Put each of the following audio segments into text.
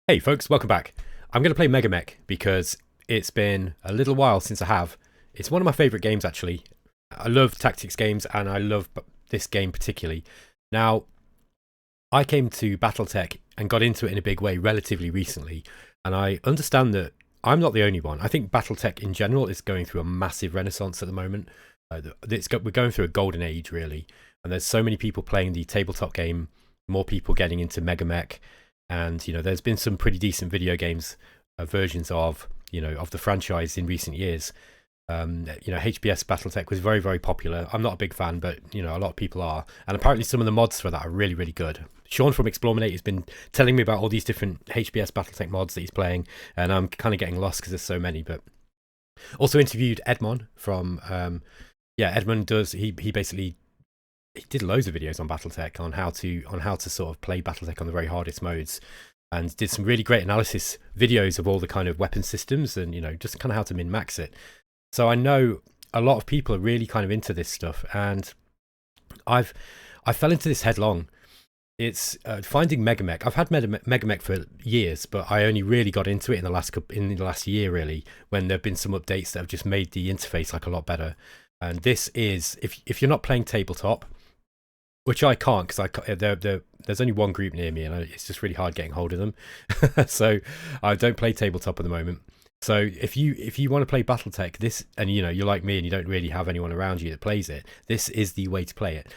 Hey folks, welcome back. I'm going to play MegaMech because it's been a little while since I have. It's one of my favourite games actually. I love tactics games and I love this game particularly. Now, I came to Battletech and got into it in a big way relatively recently, and I understand that I'm not the only one. I think Battletech in general is going through a massive renaissance at the moment. We're going through a golden age really, and there's so many people playing the tabletop game, more people getting into MegaMech. And there's been some pretty decent video games versions of of the franchise in recent years. HBS BattleTech was very, very popular. I'm not a big fan, but a lot of people are, and apparently some of the mods for that are really, really good. Sean from Explorminate has been telling me about all these different HBS BattleTech mods that he's playing, and I'm kind of getting lost because there's so many. But also interviewed Edmond from Edmond does he basically he did loads of videos on BattleTech on how to sort of play BattleTech on the very hardest modes, and did some really great analysis videos of all the kind of weapon systems and just kind of how to min max it. So I know a lot of people are really kind of into this stuff, and I fell into this headlong. It's finding MegaMech. I've had MegaMech for years, but I only really got into it in the last year really, when there've been some updates that have just made the interface like a lot better. And this is if you're not playing tabletop, which I can't because there's only one group near me, and it's just really hard getting hold of them. So I don't play tabletop at the moment. So if you want to play BattleTech, this, and you're like me and you don't really have anyone around you that plays it, this is the way to play it.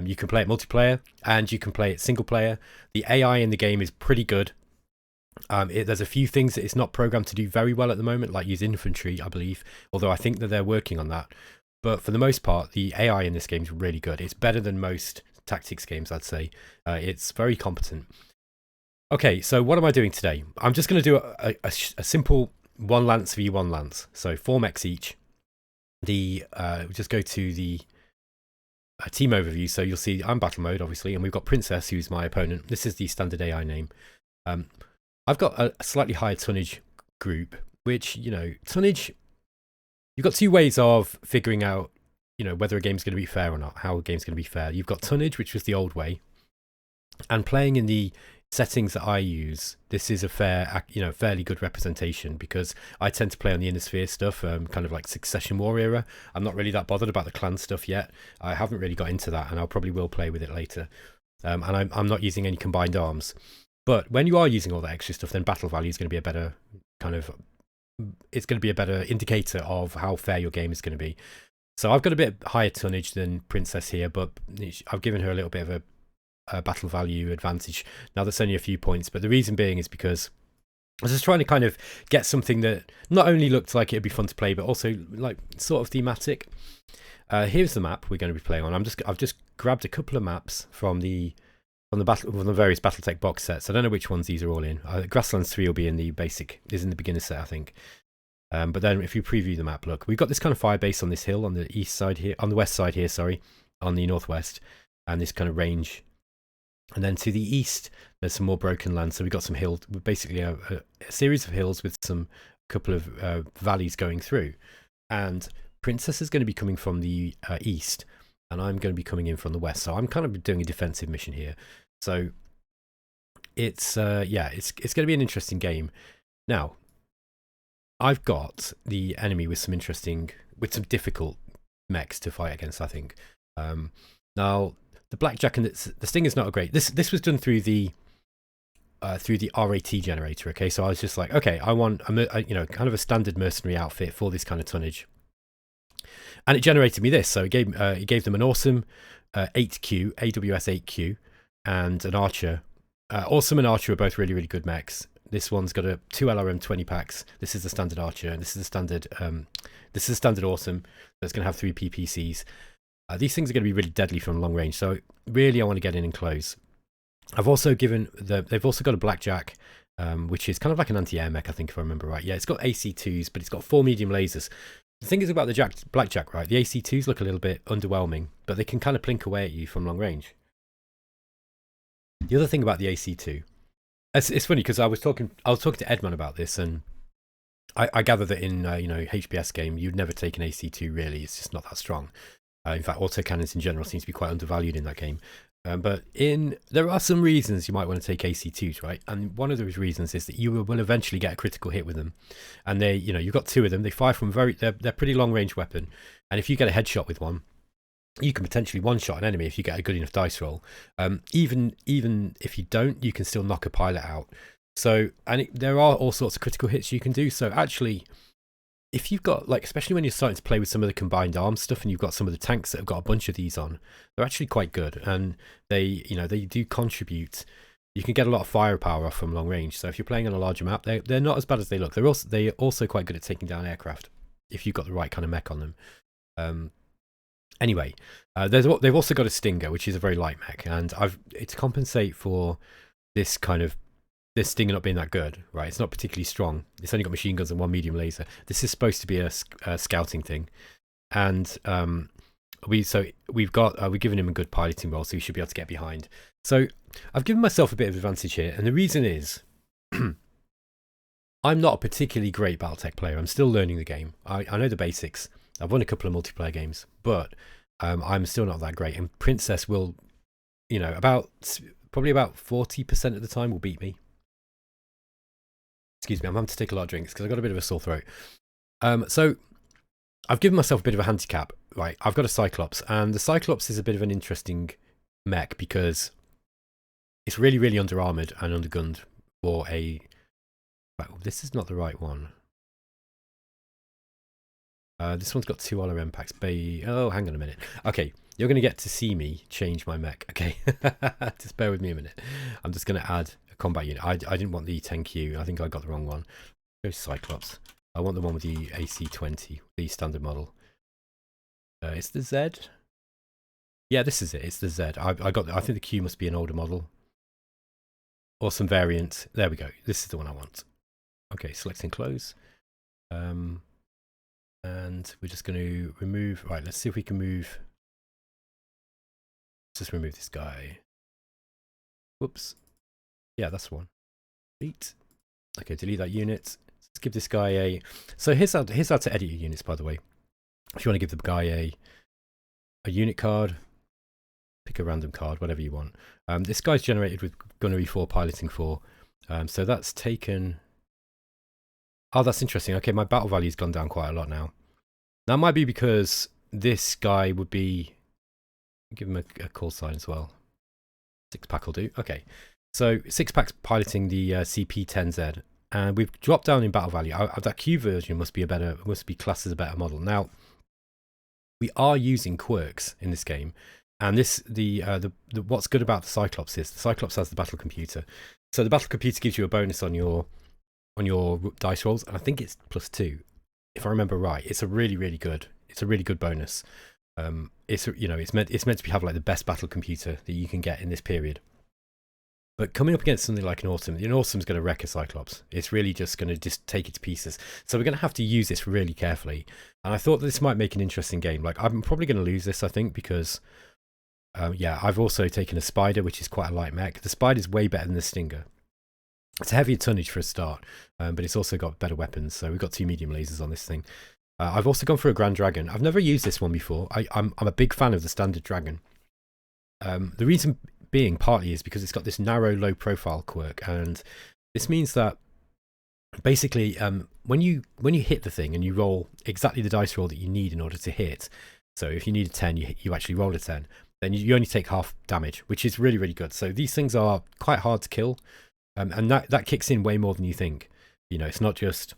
You can play it multiplayer and you can play it single player. The AI in the game is pretty good. There's a few things that it's not programmed to do very well at the moment, like use infantry, I believe, although I think that they're working on that. But for the most part, the AI in this game is really good. It's better than most tactics games, I'd say. It's very competent. Okay, so what am I doing today? I'm just going to do a simple one lance v one lance. So 4 mechs each. Just go to the team overview. So you'll see I'm Battlemode, obviously, and we've got Princess, who's my opponent. This is the standard AI name. I've got a slightly higher tonnage group, which, tonnage, you've got two ways of figuring out whether a game's going to be fair or not, how a game's going to be fair. You've got tonnage, which was the old way, and playing in the settings that I use, this is a fairly good representation, because I tend to play on the inner sphere stuff, kind of like Succession War era. I'm not really that bothered about the clan stuff yet. I haven't really got into that, and I'll probably will play with it later. And I'm not using any combined arms. But when you are using all that extra stuff, then battle value is going to be a better indicator of how fair your game is going to be. So I've got a bit higher tonnage than Princess here, but I've given her a little bit of a battle value advantage. Now that's only a few points, but the reason being is because I was just trying to kind of get something that not only looked like it'd be fun to play, but also like sort of thematic. Here's the map we're going to be playing on. I've just grabbed a couple of maps from the various BattleTech box sets. I don't know which ones these are all in. Grasslands 3 will be in the beginner set, I think. But then if you preview the map, look, we've got this kind of fire base on this hill on the east side here, on the west side here, sorry, on the northwest, and this kind of range. And then to the east, there's some more broken land. So we've got some hills, basically a series of hills with some couple of valleys going through. And Princess is going to be coming from the east, and I'm going to be coming in from the west. So I'm kind of doing a defensive mission here. So it's going to be an interesting game. Now, I've got the enemy with some difficult mechs to fight against, I think. Now, the blackjack and the sting is not great. This was done through the RAT generator. Okay, so I was just like, okay, I want kind of a standard mercenary outfit for this kind of tonnage, and it generated me this. So it gave them an awesome 8Q AWS 8Q and an archer. Awesome and archer are both really, really good mechs. This one's got 2 LRM 20 packs. This is the standard archer, and this is the standard awesome. That's going to have 3 PPCs. These things are going to be really deadly from long range. So really, I want to get in and close. I've also they've also got a blackjack, which is kind of like an anti-air mech, I think, if I remember right. Yeah, it's got AC2s, but it's got 4 medium lasers. The thing is about the blackjack, right? The AC2s look a little bit underwhelming, but they can kind of plink away at you from long range. The other thing about the AC2. It's funny because I was talking to Edmond about this, and I gather that in HBS game you'd never take an AC2 really. It's just not that strong. In fact, autocannons in general seems to be quite undervalued in that game. But there are some reasons you might want to take AC2s, right? And one of those reasons is that you will eventually get a critical hit with them. And you've got two of them. They fire from they're pretty long range weapon. And if you get a headshot with one, you can potentially one-shot an enemy if you get a good enough dice roll. Even if you don't, you can still knock a pilot out. So, there are all sorts of critical hits you can do. So actually, if you've got, like, especially when you're starting to play with some of the combined arms stuff and you've got some of the tanks that have got a bunch of these on, they're actually quite good. And they do contribute. You can get a lot of firepower from long range. So if you're playing on a larger map, they're not as bad as they look. They're also quite good at taking down aircraft if you've got the right kind of mech on them. Anyway, they've also got a Stinger, which is a very light mech, and to compensate for this Stinger not being that good, right? It's not particularly strong. It's only got machine guns and one medium laser. This is supposed to be a scouting thing, and we've given him a good piloting role, so he should be able to get behind. So I've given myself a bit of advantage here, and the reason is I'm not a particularly great BattleTech player. I'm still learning the game. I know the basics. I've won a couple of multiplayer games, but I'm still not that great. And Princess will, probably about 40% of the time will beat me. Excuse me, I'm having to take a lot of drinks because I've got a bit of a sore throat. So I've given myself a bit of a handicap, right? I've got a Cyclops, and the Cyclops is a bit of an interesting mech because it's really, really under-armoured and undergunned for a... Well, this is not the right one. This one's got 2 LRM packs. Oh, hang on a minute. Okay, you're going to get to see me change my mech. Okay, just bear with me a minute. I'm just going to add a combat unit. I didn't want the 10Q. I think I got the wrong one. Go Cyclops. I want the one with the AC20, the standard model. It's the Z. Yeah, this is it. It's the Z. I think the Q must be an older model or some variant. There we go. This is the one I want. Okay, selecting close. And we're just going to remove... Right, let's see if we can move... Let's just remove this guy. Whoops. Yeah, that's one. Delete. Okay, delete that unit. Let's give this guy a... So here's how to edit your units, by the way. If you want to give the guy a unit card, pick a random card, whatever you want. This guy's generated with Gunnery 4, Piloting 4. So that's taken... Oh, that's interesting. Okay, my battle value's gone down quite a lot now. That might be because this guy would be... Give him a call sign as well. 6-pack will do. Okay. So 6-pack's piloting the CP10Z. And we've dropped down in battle value. That Q version must be classed as a better model. Now, we are using quirks in this game. And what's good about the Cyclops is the Cyclops has the battle computer. So the battle computer gives you a bonus on your dice rolls, and I think it's +2, if I remember right. It's a really, really good. It's a really good bonus. It's meant to have like the best battle computer that you can get in this period. But coming up against something like an Autumn's going to wreck a Cyclops. It's really just going to take it to pieces. So we're going to have to use this really carefully. And I thought this might make an interesting game. Like, I'm probably going to lose this, I think, because I've also taken a Spider, which is quite a light mech. The Spider's way better than the Stinger. It's a heavier tonnage for a start, but it's also got better weapons. So we've got 2 medium lasers on this thing. I've also gone for a Grand Dragon. I've never used this one before. I'm a big fan of the standard Dragon. The reason being partly is because it's got this narrow, low-profile quirk, and this means that basically when you hit the thing and you roll exactly the dice roll that you need in order to hit. So if you need a 10, you actually roll a 10. Then you only take half damage, which is really, really good. So these things are quite hard to kill. And that kicks in way more than you think. It's not just,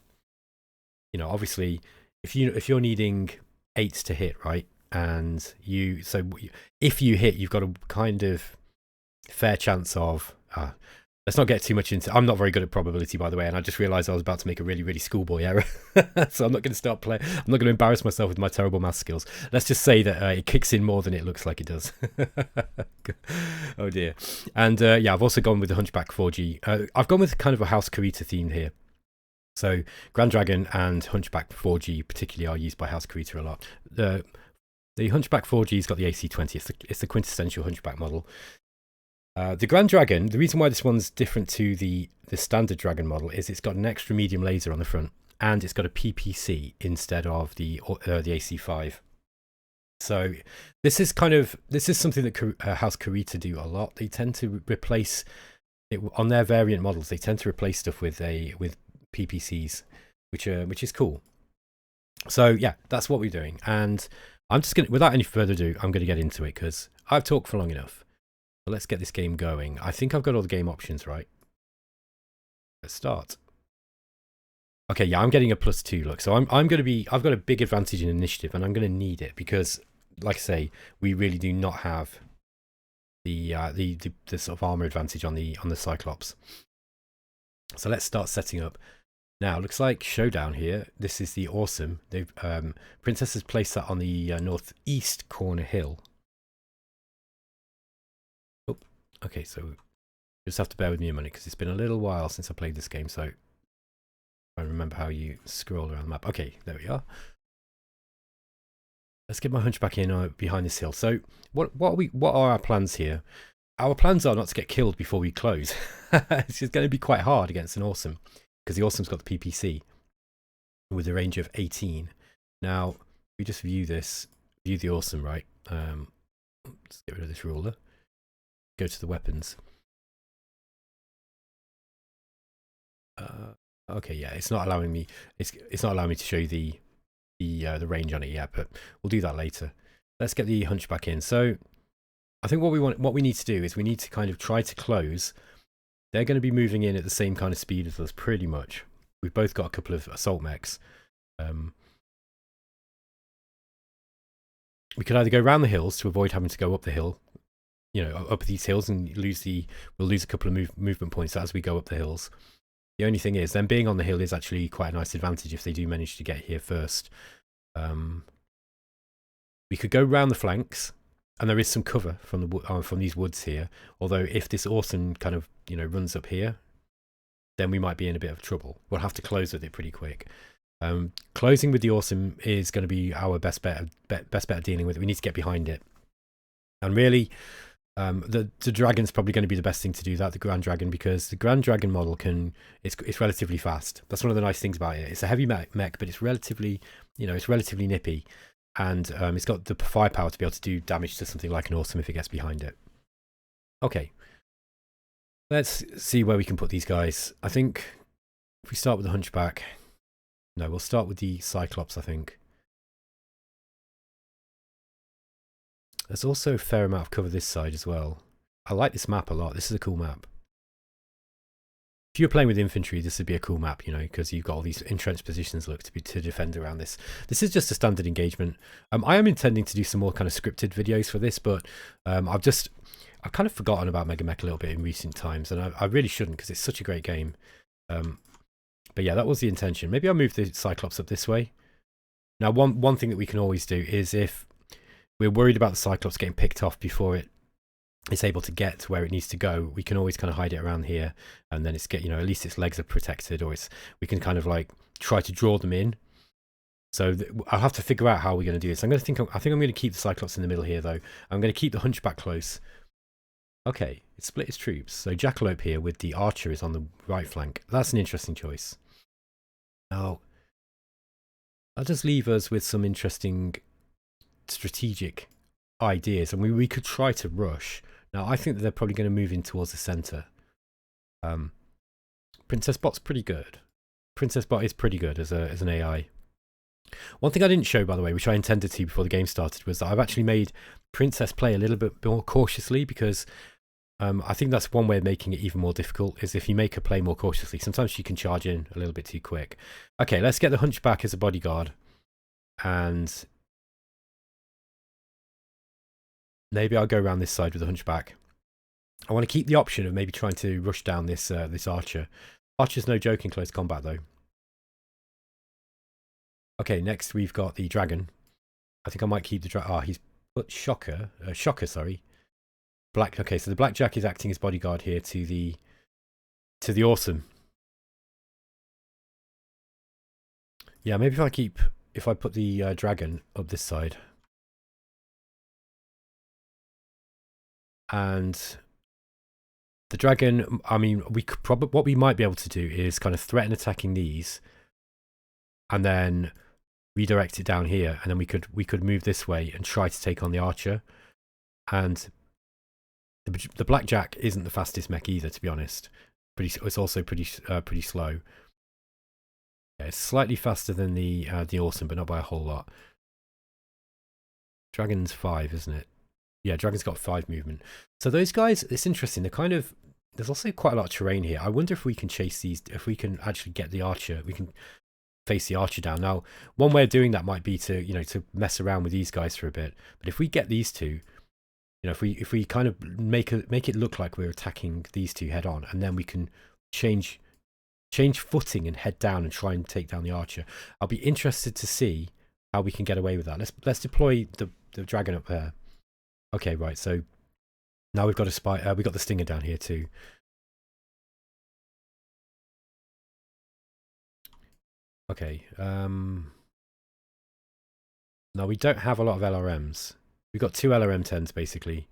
obviously, if you're needing 8 to hit, right? And if you hit, you've got a kind of fair chance of. Let's not get too much into. I'm not very good at probability, by the way, and I just realised I was about to make a really, really schoolboy error. So I'm not going to start playing. I'm not going to embarrass myself with my terrible math skills. Let's just say that it kicks in more than it looks like it does. Oh dear. And I've also gone with the Hunchback 4G. I've gone with kind of a House Kurita theme here. So Grand Dragon and Hunchback 4G particularly are used by House Kurita a lot. The Hunchback 4G's got the AC20. It's the quintessential Hunchback model. The Grand Dragon, the reason why this one's different to the standard Dragon model is it's got an extra medium laser on the front, and it's got a PPC instead of the AC5. So this is something that House Kurita do a lot. They tend to replace it on their variant models. They tend to replace stuff with PPCs, which is cool. So yeah, that's what we're doing, and I'm just gonna, without any further ado, I'm gonna get into it because I've talked for long enough. So let's get this game going. I think I've got all the game options right. Let's start. Okay, yeah, I'm getting a +2 look, so I've got a big advantage in initiative, and I'm gonna need it because, like I say, we really do not have the sort of armor advantage on the Cyclops. So let's start setting up. Now, looks like showdown here. This is the awesome. They've Princess has placed that on the northeast corner hill. Oh, okay, so you just have to bear with me a minute because it's been a little while since I played this game, so I remember how you scroll around the map. Okay, there we are. Let's get my hunchback in behind this hill. So what are our plans here? Our plans are not to get killed before we close. It's just going to be quite hard against an awesome because the awesome's got the PPC with a range of 18. Now we just view the awesome, right? Let's get rid of this ruler. Go to the weapons. Okay, yeah, it's not allowing me. It's not allowing me to show you the range on it yet, but we'll do that later. Let's get the hunchback in. So I think what we need to do is we need to kind of try to close. They're going to be moving in at the same kind of speed as us, pretty much. We've both got a couple of assault mechs. We could either go around the hills to avoid having to go up the hill, you know, up these hills, and we'll lose a couple of movement points as we go up the hills. The only thing is, them being on the hill is actually quite a nice advantage if they do manage to get here first. We could go round the flanks, and there is some cover from these woods here. Although if this awesome kind of runs up here, then we might be in a bit of trouble. We'll have to close with it pretty quick. Closing with the awesome is going to be our best bet at dealing with it. We need to get behind it, and really. The dragon's probably going to be the best thing to do that, the Grand Dragon, because the Grand Dragon model it's relatively fast. That's one of the nice things about it. It's a heavy mech, but it's relatively, it's relatively nippy, and it's got the firepower to be able to do damage to something like an awesome if it gets behind it. Okay, let's see where we can put these guys. I think if we start with the hunchback, no, we'll start with the Cyclops, I think. There's also a fair amount of cover this side as well. I like this map a lot. This is a cool map. If you're playing with infantry, this would be a cool map, because you've got all these entrenched positions to defend around this. This is just a standard engagement. I am intending to do some more kind of scripted videos for this, but I've kind of forgotten about MegaMech a little bit in recent times, and I really shouldn't because it's such a great game. But yeah, that was the intention. Maybe I'll move the Cyclops up this way. Now, one thing that we can always do is if we're worried about the Cyclops getting picked off before it's able to get to where it needs to go, we can always kind of hide it around here, and then at least its legs are protected, or we can kind of like try to draw them in. So I'll have to figure out how we're going to do this. I think I'm going to keep the Cyclops in the middle here, though. I'm going to keep the hunchback close. Okay, it split its troops. So Jackalope here with the archer is on the right flank. That's an interesting choice. Now, that does leave us with some interesting strategic ideas, and we could try to rush. Now I think that they're probably going to move in towards the center. PrincessBot's pretty good. PrincessBot is pretty good as an AI. One thing I didn't show, by the way, which I intended to before the game started, was that I've actually made Princess play a little bit more cautiously, because I think that's one way of making it even more difficult, is if you make her play more cautiously. Sometimes she can charge in a little bit too quick. Okay, let's get the hunchback as a bodyguard, and maybe I'll go around this side with the hunchback. I want to keep the option of maybe trying to rush down this archer. Archer's no joke in close combat, though. Okay, next we've got the dragon. I think I might keep the dragon. Ah, he's put Shocker, sorry. Black. Okay, so the Blackjack is acting as bodyguard here to the awesome. Yeah, maybe if I put the dragon up this side. And the dragon, I mean, what we might be able to do is kind of threaten attacking these, and then redirect it down here, and then we could move this way and try to take on the archer. And the blackjack isn't the fastest mech either, to be honest. It's also pretty slow. Yeah, it's slightly faster than the awesome, but not by a whole lot. Dragon's 5, isn't it? Yeah, Dragon's got 5 movement. So those guys, it's interesting. They're kind of, there's also quite a lot of terrain here. I wonder if we can chase these, if we can actually get the archer, we can face the archer down. Now, one way of doing that might be to, to mess around with these guys for a bit. But if we get these two, if we kind of make it look like we're attacking these two head on, and then we can change footing and head down and try and take down the archer. I'll be interested to see how we can get away with that. Let's deploy the dragon up there. Okay, right. So now we've got a spy. We've got the stinger down here too. Okay. Now we don't have a lot of LRMs. We've got 2 LRM 10s basically.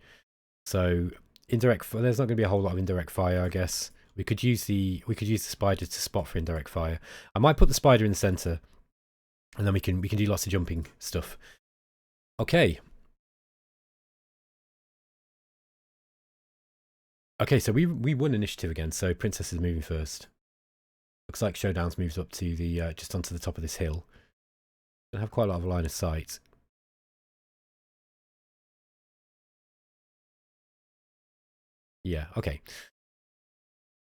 So indirect. There's not going to be a whole lot of indirect fire, I guess. We could use the spider to spot for indirect fire. I might put the spider in the center, and then we can do lots of jumping stuff. Okay. Okay, so we won initiative again. So Princess is moving first. Looks like Showdown's moves up to the just onto the top of this hill. Gonna have quite a lot of line of sight. Yeah. Okay.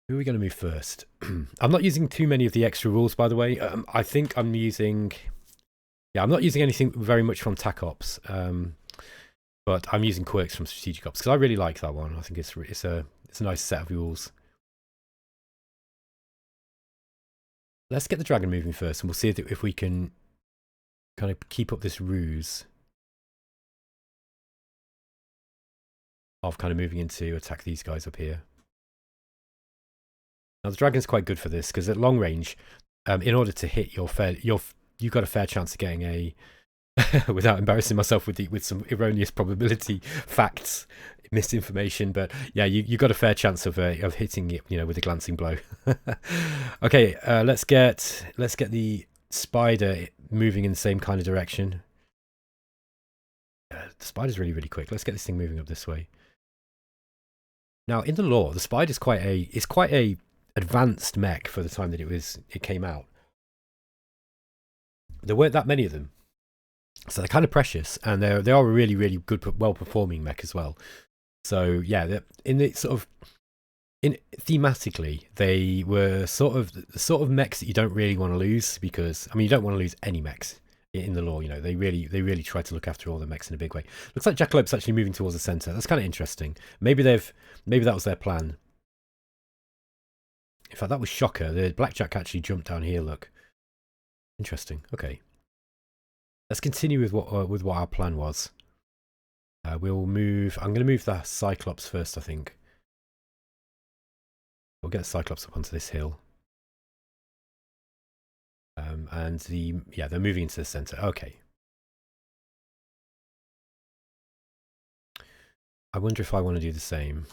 Who are we going to move first? I'm not using too many of the extra rules, by the way. I think I'm using... Yeah, I'm not using anything very much from TAC Ops, but I'm using quirks from Strategic Ops, because I really like that one. I think it's a nice set of rules. Let's get the dragon moving first, and we'll see if we can kind of keep up this ruse of kind of moving in to attack these guys up here. Now the dragon's quite good for this, because at long range, in order to hit you've got a fair chance of getting a, without embarrassing myself with some erroneous probability facts, misinformation, but yeah, you got a fair chance of hitting it, with a glancing blow. Okay, let's get the spider moving in the same kind of direction. The spider's really quick. Let's get this thing moving up this way. Now, in the lore, the spider's quite a advanced mech for the time that it came out. There weren't that many of them, so they're kind of precious, and they are a really good, well-performing mech as well. So yeah, thematically, they were the sort of mechs that you don't really want to lose, because you don't want to lose any mechs in the lore. They really try to look after all the mechs in a big way. Looks like Jackalope's actually moving towards the center. That's kind of interesting. Maybe that was their plan. In fact, that was Shocker. The blackjack actually jumped down here. Look, interesting. Okay, let's continue with what our plan was. We'll move. I'm going to move the Cyclops first, I think. We'll get the Cyclops up onto this hill. And they're moving into the center. Okay. I wonder if I want to do the same.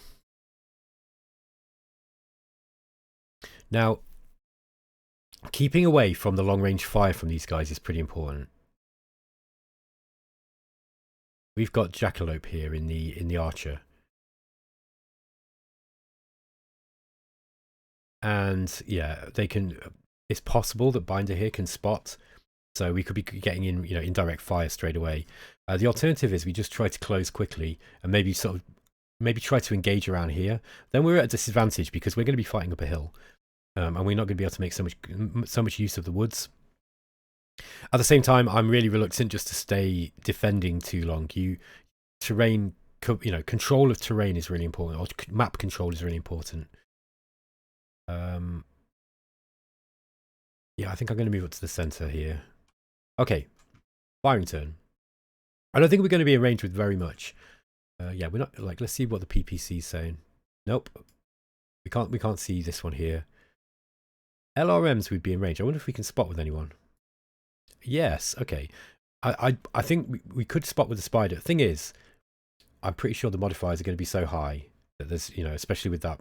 Now, keeping away from the long-range fire from these guys is pretty important. We've got Jackalope here in the archer. And yeah, it's possible that Binder here can spot, so we could be getting in, indirect fire straight away. The alternative is we just try to close quickly and maybe try to engage around here. Then we're at a disadvantage because we're going to be fighting up a hill, and we're not going to be able to make so much use of the woods. At the same time, I'm really reluctant just to stay defending too long. Control of terrain is really important, or map control is really important. Yeah, I think I'm going to move up to the center here. Okay, firing turn. I don't think we're going to be in range with very much. Yeah, we're not, let's see what the PPC is saying. Nope, we can't see this one here. LRMs would be in range. I wonder if we can spot with anyone. Yes, okay. I think we could spot with the spider. Thing is, I'm pretty sure the modifiers are going to be so high that there's, especially with that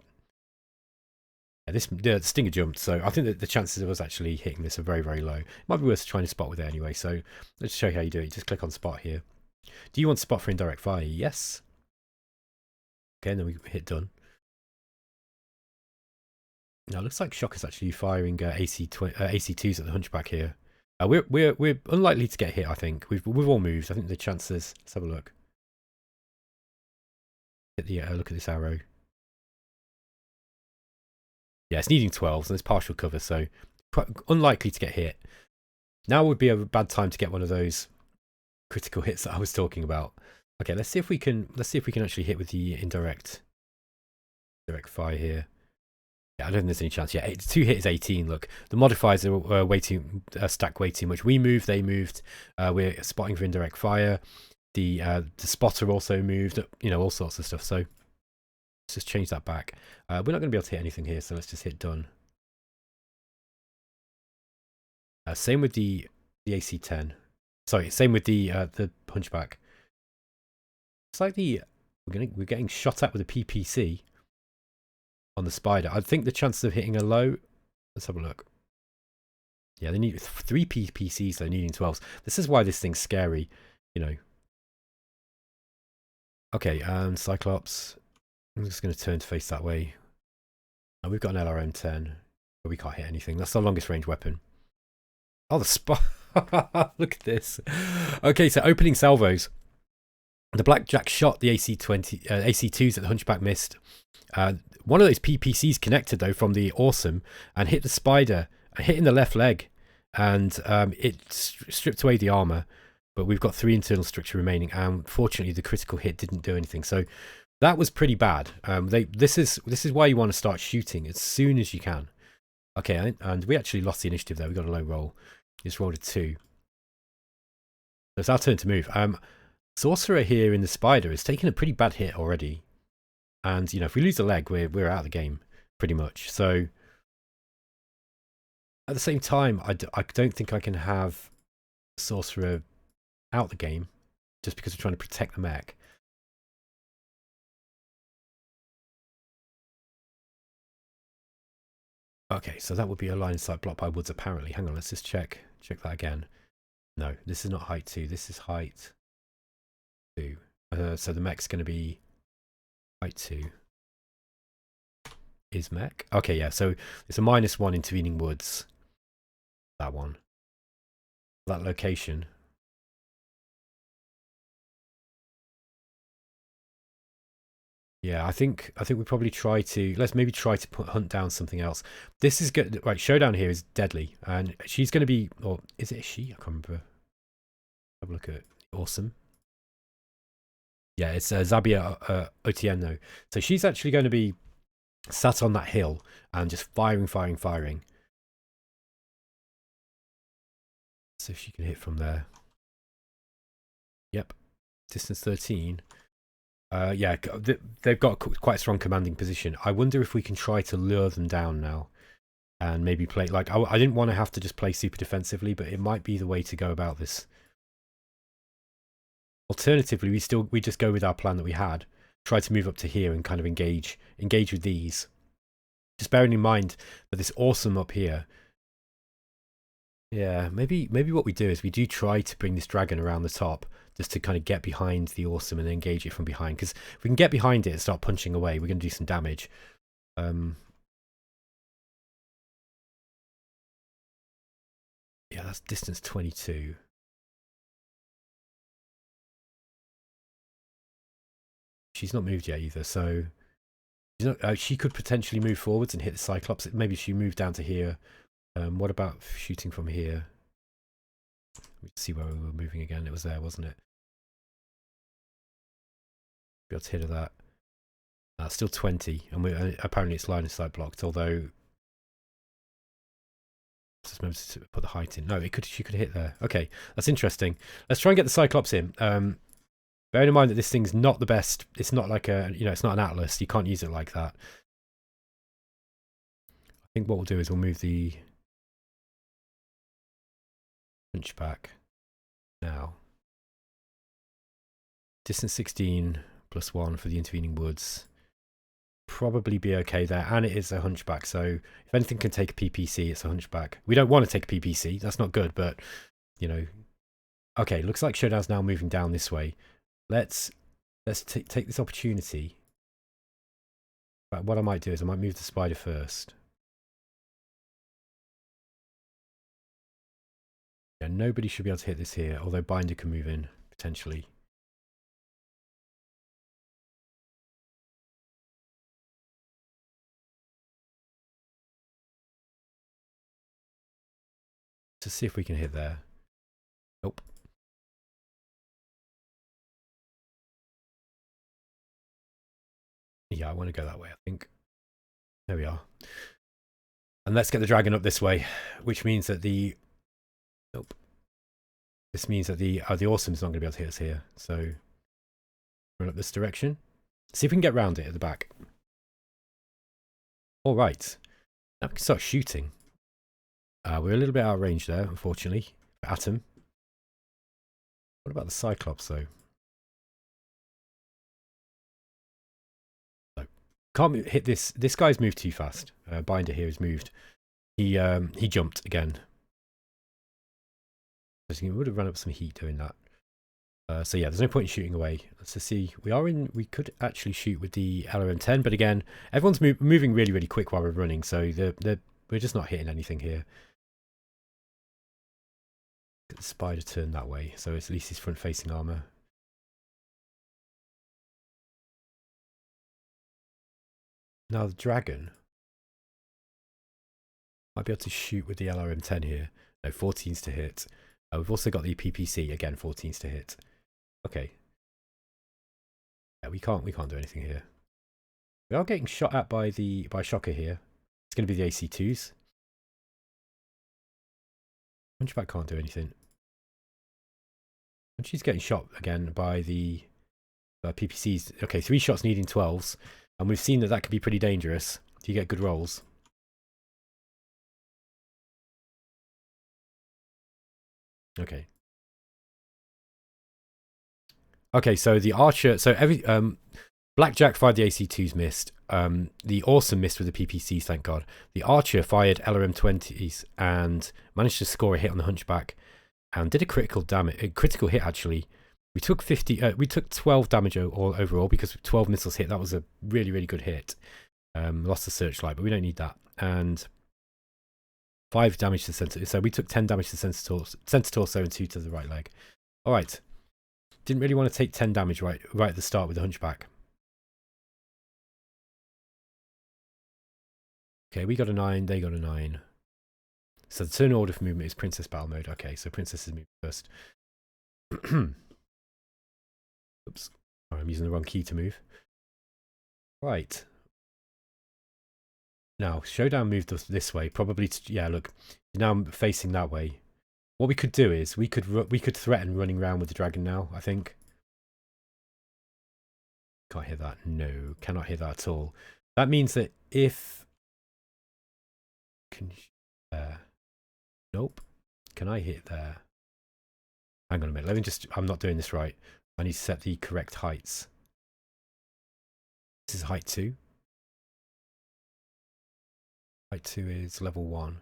Yeah, the stinger jumped, so I think that the chances of us actually hitting this are very, very low. It might be worth trying to spot with it anyway, so let's show you how you do it. Just click on spot here. Do you want spot for indirect fire? Yes. Okay, and then we hit done. Now it looks like Shock is actually firing AC2s at the Hunchback here. We're unlikely to get hit. I think we've all moved. I think the chances. Let's have a look. Look at this arrow. Yeah, it's needing 12s and it's partial cover, so unlikely to get hit. Now would be a bad time to get one of those critical hits that I was talking about. Okay, let's see if we can actually hit with the direct fire here. Yeah, I don't think there's any chance. Yeah, 2 hit is 18. Look, the modifiers are way too stacked way too much. We moved, they moved. We're spotting for indirect fire. The spotter also moved. You know, all sorts of stuff. So let's just change that back. We're not going to be able to hit anything here, so let's just hit done. Same with the AC10. Sorry, same with the Hunchback. It's like we're getting shot at with a PPC on the Spider. I think the chances of hitting are low. Let's have a look. Yeah, they need 3 PPCs. They're needing 12s. This is why this thing's scary, you know. Okay, Cyclops. I'm just going to turn to face that way. And we've got an LRM-10, but we can't hit anything. That's our longest range weapon. Oh, the spot. Look at this. Okay, so opening salvos. The Blackjack shot the AC2s that the Hunchback missed. One of those PPCs connected though from the Awesome and hit the Spider, hitting the left leg, and it stripped away the armor. But we've got 3 internal structure remaining, and fortunately the critical hit didn't do anything. So that was pretty bad. This is why you want to start shooting as soon as you can. Okay, and we actually lost the initiative there. We got a low roll. Just rolled a 2. So it's our turn to move. Sorcerer here in the Spider is taking a pretty bad hit already. And, you know, if we lose a leg, we're out of the game, pretty much. So, at the same time, I don't think I can have Sorcerer out the game, just because we're trying to protect the mech. Okay, so that would be a line of sight blocked by woods, apparently. Hang on, let's just check that again. No, this is not height 2, this is height 2. So the mech's going to be height 2. Is mech? Okay, yeah, so it's a -1 intervening woods. That one. That location. Yeah, I think we probably let's maybe try to hunt down something else. This is good. Right, Showdown here is deadly, and she's going to be, or is it a she? I can't remember. Have a look at it. Awesome. Yeah, it's Zabia Otieno. So she's actually going to be sat on that hill and just firing. See if she can hit from there. Yep, distance 13. Yeah, they've got quite a strong commanding position. I wonder if we can try to lure them down now and maybe play, like, I didn't want to have to just play super defensively, but it might be the way to go about this. Alternatively, we just go with our plan that we had, try to move up to here and kind of engage with these. Just bearing in mind that this Awesome up here. Yeah, maybe what we do is we do try to bring this dragon around the top just to kind of get behind the Awesome and engage it from behind. Because if we can get behind it and start punching away, we're going to do some damage. Yeah, that's distance 22. She's not moved yet either, so she could potentially move forwards and hit the Cyclops. Maybe she moved down to here. What about shooting from here? Let's see where we were moving again. It was there, wasn't it? Be able to hit her that. Still 20, and apparently it's line of sight blocked. Although, just remember to put the height in. No, she could hit there. Okay, that's interesting. Let's try and get the Cyclops in. Bearing in mind that this thing's not the best. It's not like it's not an Atlas. You can't use it like that. I think what we'll do is we'll move the Hunchback now. Distance 16 +1 for the intervening woods. probably be okay there. And it is a hunchback, so if anything can take a PPC, it's a hunchback. We don't want to take a PPC. That's not good, but, you know. Okay, looks like Showdown's now moving down this way. Let's take this opportunity. But what I might do is I might move the spider first. Yeah, nobody should be able to hit this here, although Binder can move in, potentially. To see if we can hit there. Nope. Yeah, I want to go that way, I think. There we are. And let's get the dragon up this way, which means that the... Nope. This means that the awesome's not going to be able to hit us here. So, run up this direction. See if we can get round it at the back. All right. Now we can start shooting. We're a little bit out of range there, unfortunately. Atom. What about the Cyclops, though? No. Can't hit this. This guy's moved too fast. Binder here has moved. He jumped again. I think we would have run up some heat doing that. So yeah, there's no point in shooting away. Let's just see. We could actually shoot with the LRM-10, but again, everyone's moving really, really quick while we're running, so we're just not hitting anything here. Get the spider turn that way, so at least he's front-facing armor. Now the dragon might be able to shoot with the LRM-10 here. No, 14s to hit. We've also got the PPC, again 14s to hit. Okay. Yeah, we can't do anything here. We are getting shot at by Shocker here. It's going to be the AC2s. Hunchback can't do anything. And she's getting shot again by the PPCs. Okay, 3 shots needing 12s. And we've seen that that can be pretty dangerous. You get good rolls. Okay. Okay, so the archer... So every... Blackjack fired the AC2s, missed. The awesome missed with the PPCs, thank God. The archer fired LRM-20s and managed to score a hit on the hunchback and did a critical hit actually. We took 12 damage overall because 12 missiles hit. That was a really, really good hit. Lost the searchlight, but we don't need that. And 5 damage to the center. So we took 10 damage to the center torso and 2 to the right leg. All right. Didn't really want to take 10 damage right at the start with the hunchback. Okay, we got a 9, they got a 9. So the turn order for movement is Princess Battlemode. Okay, so Princess is moving first. Oops. Oh, I'm using the wrong key to move. Right. Now, Showdown moved us this way. Probably, yeah, look. Now I'm facing that way. What we could do is, we could threaten running around with the dragon now, I think. Can't hear that. No, cannot hear that at all. That means that if... Nope. Can I hit there? Hang on a minute. Let me just... I'm not doing this right. I need to set the correct heights. This is height 2. Height 2 is level 1.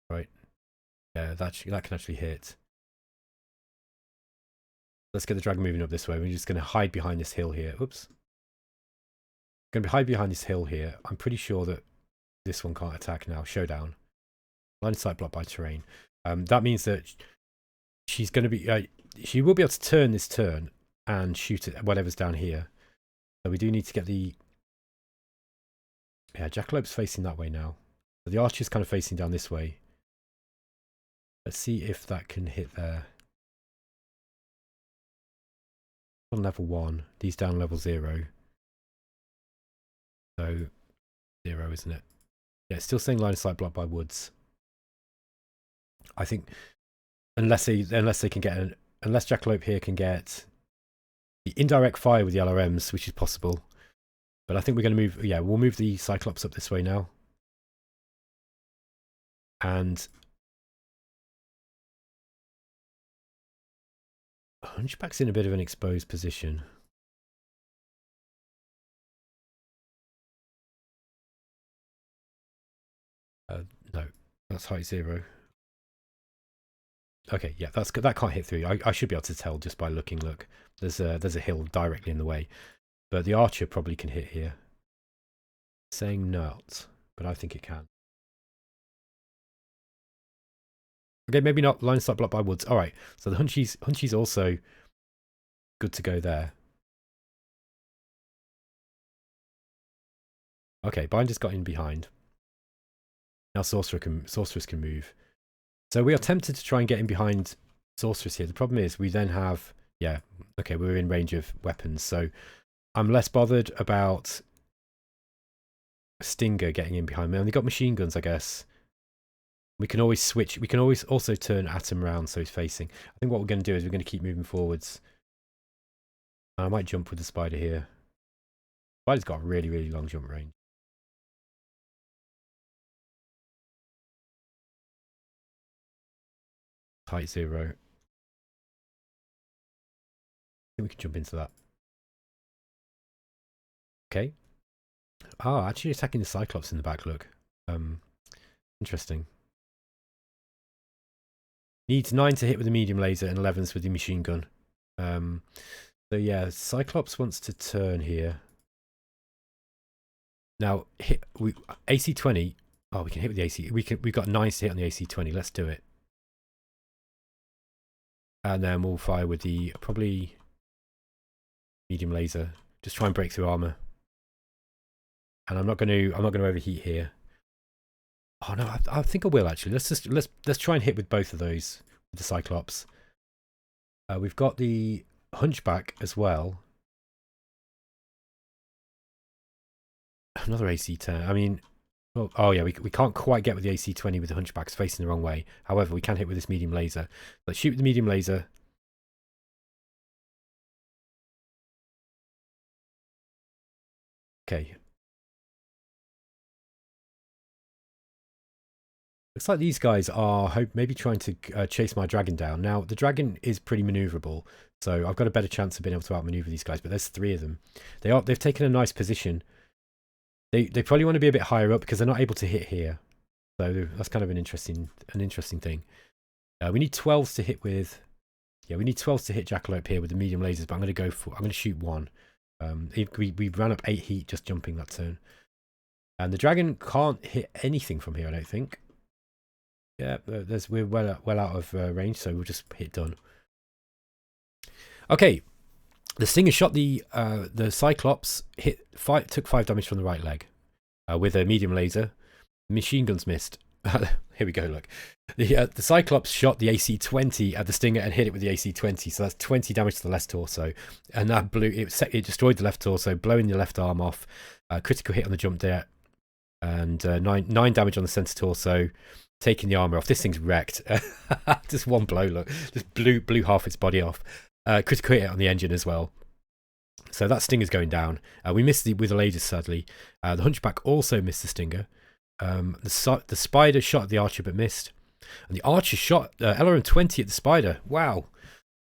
Right. Yeah, that can actually hit. Let's get the dragon moving up this way. We're just going to hide behind this hill here. Oops. Going to hide behind this hill here. I'm pretty sure that this one can't attack now. Showdown. Line of sight blocked by terrain. That means that she's going to be... she will be able to turn this turn and shoot at whatever's down here. So we do need to get the... Yeah, Jackalope's facing that way now. So the archer's kind of facing down this way. Let's see if that can hit there. On level 1. These down level 0. So 0, isn't it? Yeah, it's still saying line of sight blocked by woods. I think unless they can get unless Jackalope here can get the indirect fire with the LRMs, which is possible. But I think we're going to move. Yeah, we'll move the Cyclops up this way now. And Hunchback's in a bit of an exposed position. No, that's height 0. Okay, yeah, that can't hit through. I should be able to tell just by looking. Look, there's a hill directly in the way, but the archer probably can hit here. Saying not, but I think it can. Okay, maybe not. Line of sight blocked by woods. All right, so the Hunchy's also good to go there. Okay, Binder's got in behind. Now Sorceress can move. So we are tempted to try and get in behind Sorceress here. The problem is we then have, yeah, okay, we're in range of weapons. So I'm less bothered about Stinger getting in behind me. Only got machine guns, I guess. We can always switch. We can always also turn Atom round so he's facing. I think what we're going to do is we're going to keep moving forwards. I might jump with the spider here. Spider's got a really, really long jump range. Height 0. I think we can jump into that. Okay. Ah, actually attacking the Cyclops in the back, look. Interesting. Needs 9 to hit with the medium laser and 11s with the machine gun. So yeah, Cyclops wants to turn here. Now, AC-20. Oh, we can hit with the AC. We've got 9 to hit on the AC-20. Let's do it. And then we'll fire with the probably medium laser. Just try and break through armor. And I'm not going to overheat here. Oh no, I think I will actually. Let's try and hit with both of those with the Cyclops. We've got the Hunchback as well. Another AC-10. I mean, oh yeah, we can't quite get with the AC-20 with the Hunchbacks facing the wrong way. However, we can hit with this medium laser. Let's shoot with the medium laser. Okay. Looks like these guys are maybe trying to chase my dragon down. Now, the dragon is pretty maneuverable, so I've got a better chance of being able to outmaneuver these guys, but there's 3 of them. They've taken a nice position. They probably want to be a bit higher up because they're not able to hit here. So that's kind of an interesting thing. We need 12s to hit with... Yeah, we need 12s to hit Jackalope here with the medium lasers, but I'm going to shoot 1. We ran up 8 heat just jumping that turn. And the dragon can't hit anything from here, I don't think. Yeah, we're well out of range, so we'll just hit done. Okay, the Stinger shot the Cyclops, took 5 damage from the right leg with a medium laser. Machine guns missed. Here we go, look. The Cyclops shot the AC-20 at the Stinger and hit it with the AC-20, so that's 20 damage to the left torso. And that it destroyed the left torso, blowing the left arm off. Critical hit on the jump there. And 9 damage on the center torso, taking the armor off. This thing's wrecked. Just one blow, look. Just blew half its body off. Critical hit on the engine as well. So that Stinger's going down. We missed with the lasers, sadly. The Hunchback also missed the Stinger. The Spider shot at the Archer but missed. And the Archer shot LRM-20 at the Spider. Wow.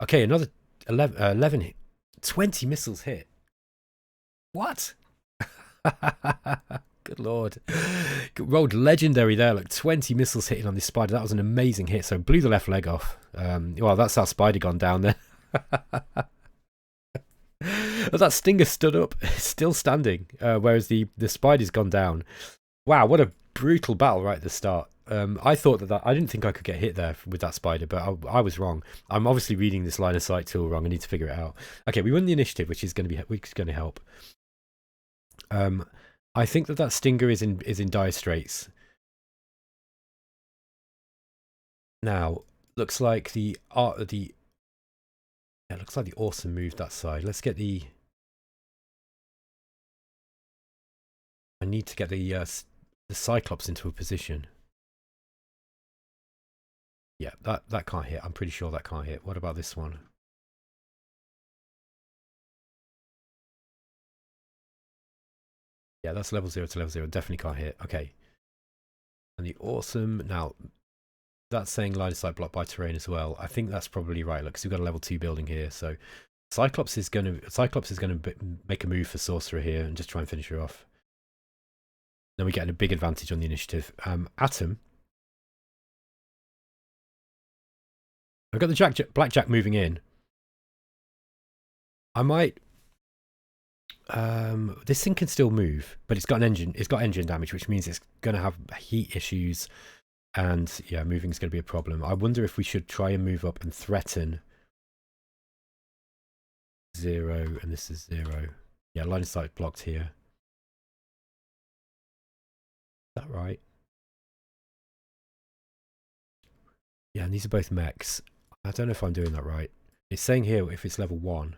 Okay, another 11 hit. 20 missiles hit. What? Good lord. Rolled legendary there. Look, 20 missiles hitting on this Spider. That was an amazing hit. So blew the left leg off. Well, that's our Spider gone down there. That Stinger stood up, still standing, whereas the Spider's gone down. Wow, what a brutal battle right at the start. I thought that I didn't think I could get hit there with that Spider, but I was wrong. I'm obviously reading this line of sight tool wrong. I need to figure it out. Okay, we won the initiative, which is going to help. I think that Stinger is in dire straits. Now, looks like the Awesome moved that side. Let's get the... I need to get the Cyclops into a position. Yeah, that can't hit. I'm pretty sure that can't hit. What about this one? Yeah, that's level 0 to level 0. Definitely can't hit. Okay. And the Awesome... Now, that's saying line of sight blocked by terrain as well. I think that's probably right. Look, because we've got a level 2 building here. So Cyclops is going to make a move for Sorcerer here and just try and finish her off. Then we get a big advantage on the initiative. Atom. I've got the blackjack moving in. I might... this thing can still move, but it's got an engine. It's got engine damage, which means it's going to have heat issues. And yeah, moving is going to be a problem. I wonder if we should try and move up and threaten 0, and this is 0. Yeah, line of sight blocked here. Is that right? Yeah, and these are both mechs. I don't know if I'm doing that right. It's saying here if it's level 1.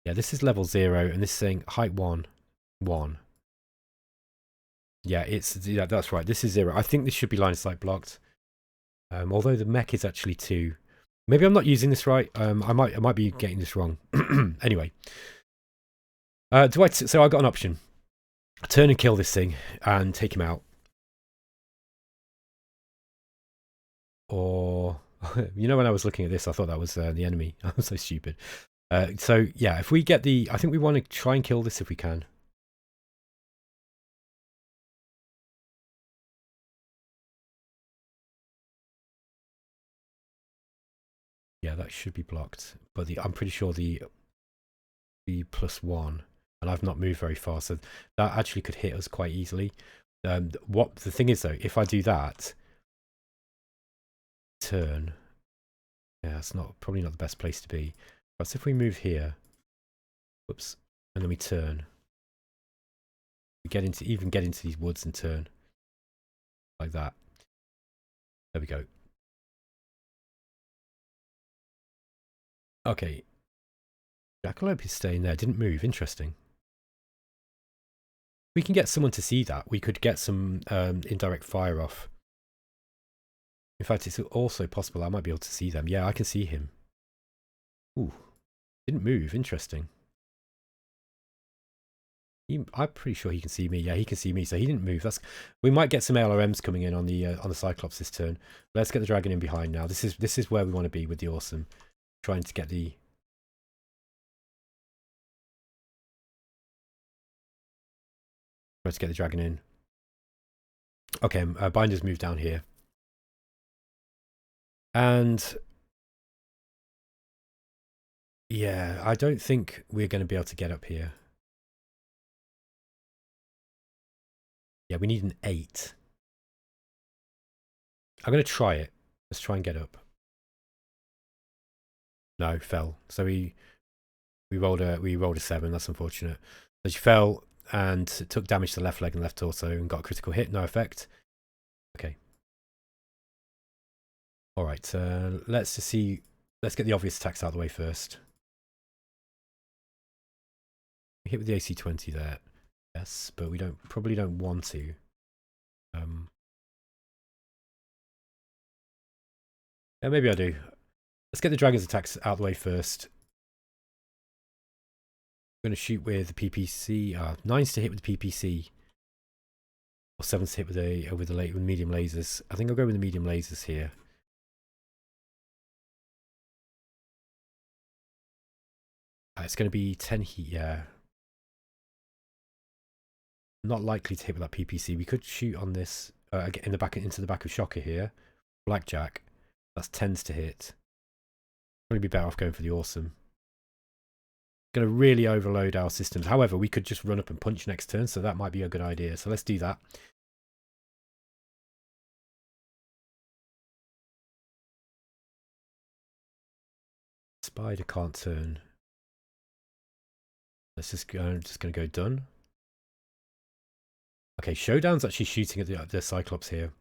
Yeah, this is level 0, and this is saying height 1, 1. Yeah, yeah, that's right. This is 0. I think this should be line of sight blocked. Although the mech is actually 2. Maybe I'm not using this right. I might be getting this wrong. Anyway, so I got an option: turn and kill this thing and take him out, or you know, when I was looking at this, I thought that was the enemy. I'm so stupid. So yeah, if we get the, I think we want to try and kill this if we can. Yeah, that should be blocked, but I'm pretty sure the +1, and I've not moved very far, so that actually could hit us quite easily. What the thing is though, if I do that, turn, yeah, it's probably not the best place to be. But if we move here, whoops, and then we turn, we get into these woods and turn like that. There we go. Okay, Jackalope is staying there. Didn't move. Interesting. We can get someone to see that. We could get some indirect fire off. In fact, it's also possible I might be able to see them. Yeah, I can see him. Ooh, didn't move. Interesting. I'm pretty sure he can see me. Yeah, he can see me, so he didn't move. We might get some LRMs coming in on the Cyclops this turn. Let's get the dragon in behind now. This is where we want to be with the awesome. Trying to get the... Try to get the dragon in. Okay, Binder's moved down here. And... yeah, I don't think we're going to be able to get up here. Yeah, we need an 8. I'm going to try it. Let's try and get up. No, fell. So we rolled a 7. That's unfortunate. So she fell and took damage to the left leg and left torso and got a critical hit. No effect. Okay. All right. Let's just see. Let's get the obvious attacks out of the way first. We hit with the AC-20 there. Yes, but we probably don't want to. Yeah, maybe I do. Let's get the dragon's attacks out of the way first. I'm going to shoot with the PPC. 9's to hit with the PPC. Or 7's to hit with medium lasers. I think I'll go with the medium lasers here. It's going to be 10 heat, yeah. Not likely to hit with that PPC. We could shoot on this into the back of Shocker here. Blackjack. That's 10s to hit. Probably be better off going for the awesome. Going to really overload our systems. However, we could just run up and punch next turn, so that might be a good idea. So let's do that. Spider can't turn. Let's just going to go done. Okay, Showdown's actually shooting at the Cyclops here.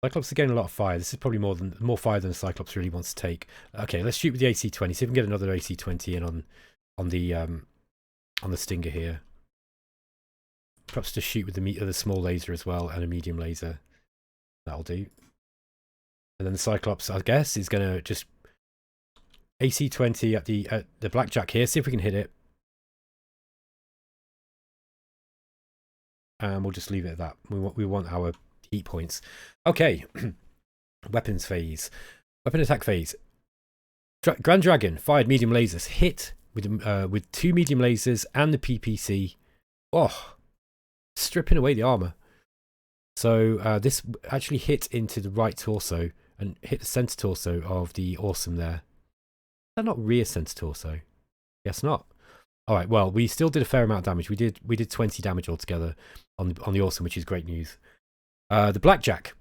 Cyclops are getting a lot of fire. This is probably more fire than the Cyclops really wants to take. Okay, let's shoot with the AC-20. See if we can get another AC-20 in on the Stinger here. Perhaps to shoot with the small laser as well and a medium laser. That'll do. And then the Cyclops, I guess, is going to just AC-20 at the Blackjack here. See if we can hit it. And we'll just leave it at that. We want our heat points. Okay. Weapons phase. Weapon attack phase. Grand Dragon fired medium lasers. Hit with 2 medium lasers and the PPC. Oh. stripping away the armor. So this actually hit into the right torso and hit the center torso of the Awesome there. Is that not rear center torso? Guess not. All right. Well, we still did a fair amount of damage. We did 20 damage altogether on the Awesome, which is great news. The Blackjack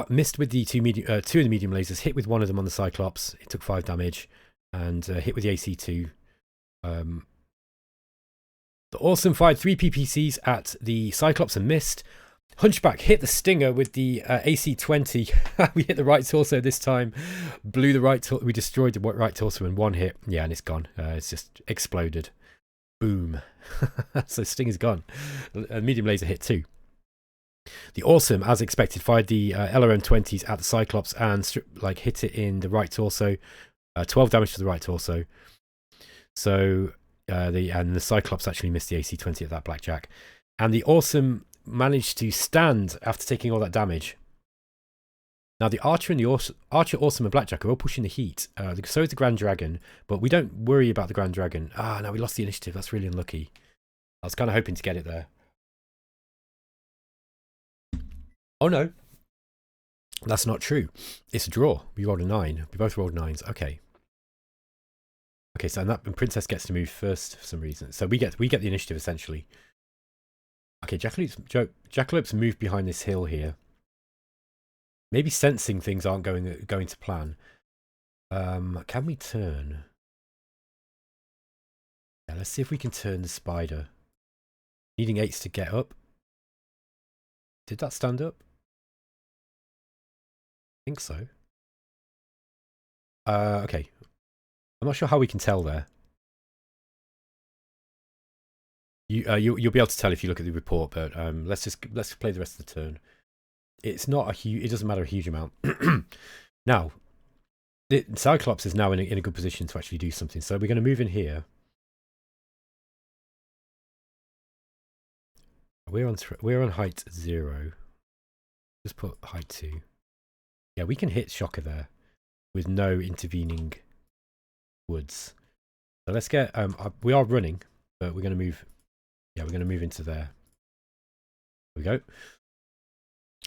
missed with the two of the medium lasers. Hit with one of them on the Cyclops. It took 5 damage, and hit with the AC2. The Awesome fired 3 PPCs at the Cyclops and missed. Hunchback hit the Stinger with the AC-20. We hit the right torso this time. Blew the right torso. We destroyed the right torso in 1 hit. Yeah, and it's gone. It's just exploded. Boom. So Stinger's gone. Medium laser hit 2. The Awesome, as expected, fired the LRM-20s at the Cyclops and hit it in the right torso. 12 damage to the right torso. So the Cyclops actually missed the AC-20 at that Blackjack. And the Awesome managed to stand after taking all that damage. Now the Archer and the Archer, Awesome and Blackjack are all pushing the heat. So is the Grand Dragon, but we don't worry about the Grand Dragon. Now we lost the initiative. That's really unlucky. I was kind of hoping to get it there. Oh no, that's not true. It's a draw. We rolled a 9. We both rolled 9s. Okay. Okay, so and Princess gets to move first for some reason. So we get the initiative essentially. Okay, Jackalope's moved behind this hill here. Maybe sensing things aren't going to plan. Can we turn? Yeah, let's see if we can turn the Spider. Needing 8s to get up. Did that stand up? I think so. Okay. I'm not sure how we can tell there. You'll be able to tell if you look at the report, but let's play the rest of the turn. It's not a huge. It doesn't matter a huge amount. Now, the Cyclops is now in a good position to actually do something. So we're going to move in here. We're on height 0. Just put height 2. Yeah, we can hit Shocker there with no intervening woods. So let's get. We are running, but we're going to move. Yeah, we're going to move into there. There we go.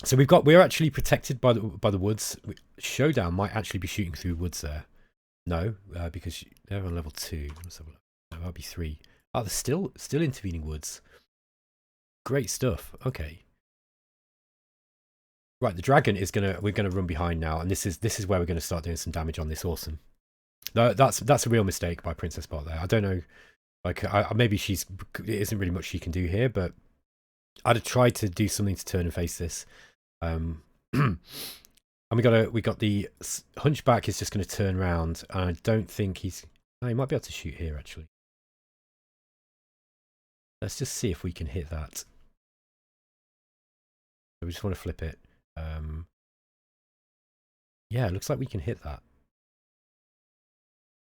So we're actually protected by the woods. Showdown might actually be shooting through woods there. No, because they're on level 2. Let's have a look. That'll be 3. Oh, there's still intervening woods. Great stuff. Okay. Right, the dragon is we're gonna run behind now, and this is where we're gonna start doing some damage on this Awesome. No, that's a real mistake by PrincessBot there. I don't know. Like, maybe it isn't really much she can do here, but I'd have tried to do something to turn and face this. And we got the Hunchback is just going to turn around, and I don't think he might be able to shoot here actually. Let's just see if we can hit that. So we just want to flip it. Yeah, it looks like we can hit that.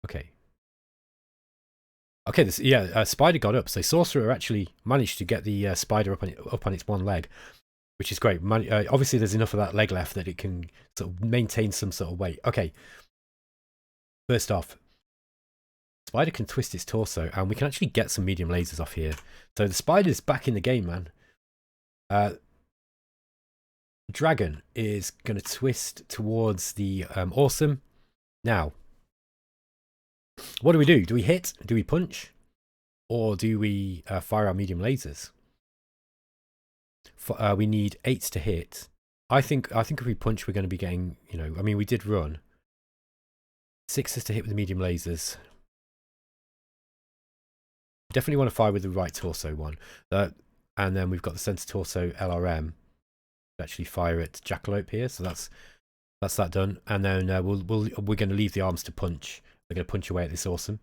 Okay. Okay, Spider got up. So Sorcerer actually managed to get the Spider up on its one leg, which is great. Obviously, there's enough of that leg left that it can sort of maintain some sort of weight. Okay. First off, Spider can twist its torso, and we can actually get some medium lasers off here. So the Spider's back in the game, man. Dragon is going to twist towards the Awesome. Now, what do? Do we hit? Do we punch? Or do we fire our medium lasers? We need 8s to hit. I think if we punch, we're going to be getting, I mean, we did run. 6s to hit with the medium lasers. Definitely want to fire with the right torso one. And then we've got the center torso LRM. Actually fire at Jackalope here. So that's that done. And then we're going to leave the arms to punch. We're going to punch away at this Awesome.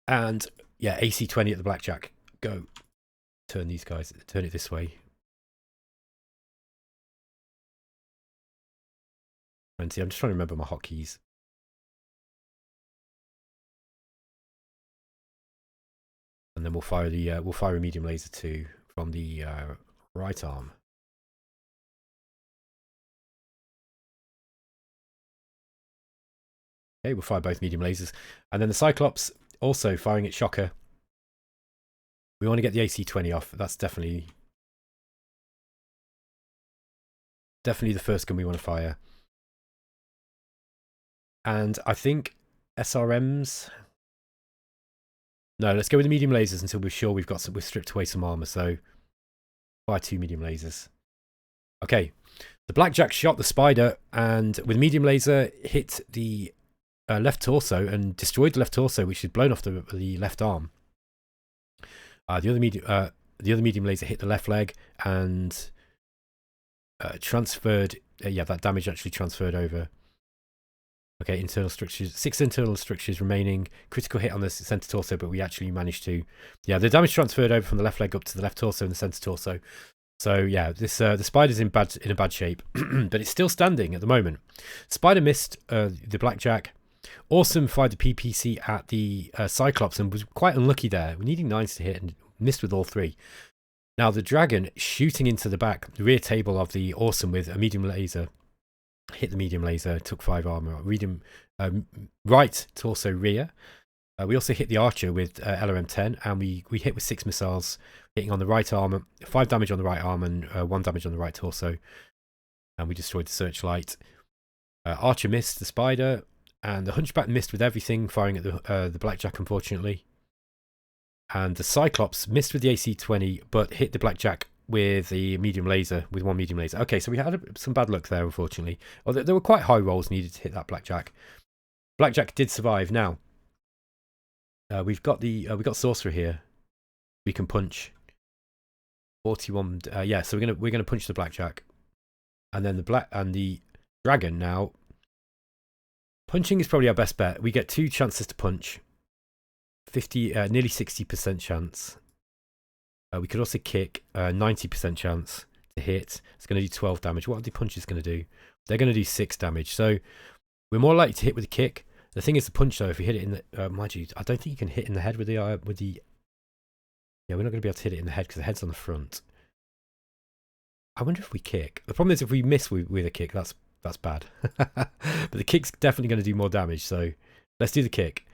And yeah, AC-20 at the Blackjack. Go. Turn these guys. Turn it this way. 20. I'm just trying to remember my hotkeys. And then we'll fire a medium laser too from the right arm. Okay, we'll fire both medium lasers. And then the Cyclops also firing at Shocker. We want to get the AC-20 off. That's definitely the first gun we want to fire. And I think SRMs. No, let's go with the medium lasers until we're sure we've stripped away some armor. So fire 2 medium lasers. Okay, the blackjack shot the spider, and with medium laser hit the left torso and destroyed the left torso, which is blown off the left arm. The other medium laser hit the left leg and transferred. Yeah, that damage actually transferred over. Okay, internal structures. 6 internal structures remaining. Critical hit on the center torso, but we actually managed to. Yeah, the damage transferred over from the left leg up to the left torso and the center torso. So yeah, this the spider's in a bad shape, but it's still standing at the moment. Spider missed the blackjack. Awesome fired the PPC at the Cyclops and was quite unlucky there. We're needing 9s to hit and missed with all 3. Now the dragon shooting into the rear table of the Awesome with a medium laser. Hit the medium laser, took 5 armor. Right torso rear. We also hit the archer with LRM-10, and we hit with 6 missiles, hitting on the right arm, 5 damage on the right arm, and 1 damage on the right torso. And we destroyed the searchlight. Archer missed the spider, and the Hunchback missed with everything, firing at the blackjack, unfortunately. And the Cyclops missed with the AC-20, but hit the blackjack with the medium laser, with 1 medium laser. Okay, so we had some bad luck there, unfortunately. Although there were quite high rolls needed to hit that blackjack. Blackjack did survive. Now we've got Sorcerer here. We can punch 41. Yeah, so we're gonna punch the blackjack, and then the dragon. Now punching is probably our best bet. We get 2 chances to punch. 50, nearly 60% chance. We could also kick, 90% chance to hit. It's going to do 12 damage. What are the punches going to do? They're going to do 6 damage. So we're more likely to hit with a kick. The thing is, the punch though, if we hit it in the, mind you, I don't think you can hit in the head with the. Yeah, we're not going to be able to hit it in the head because the head's on the front. I wonder if we kick. The problem is if we miss with a kick, that's bad. But the kick's definitely going to do more damage. So let's do the kick.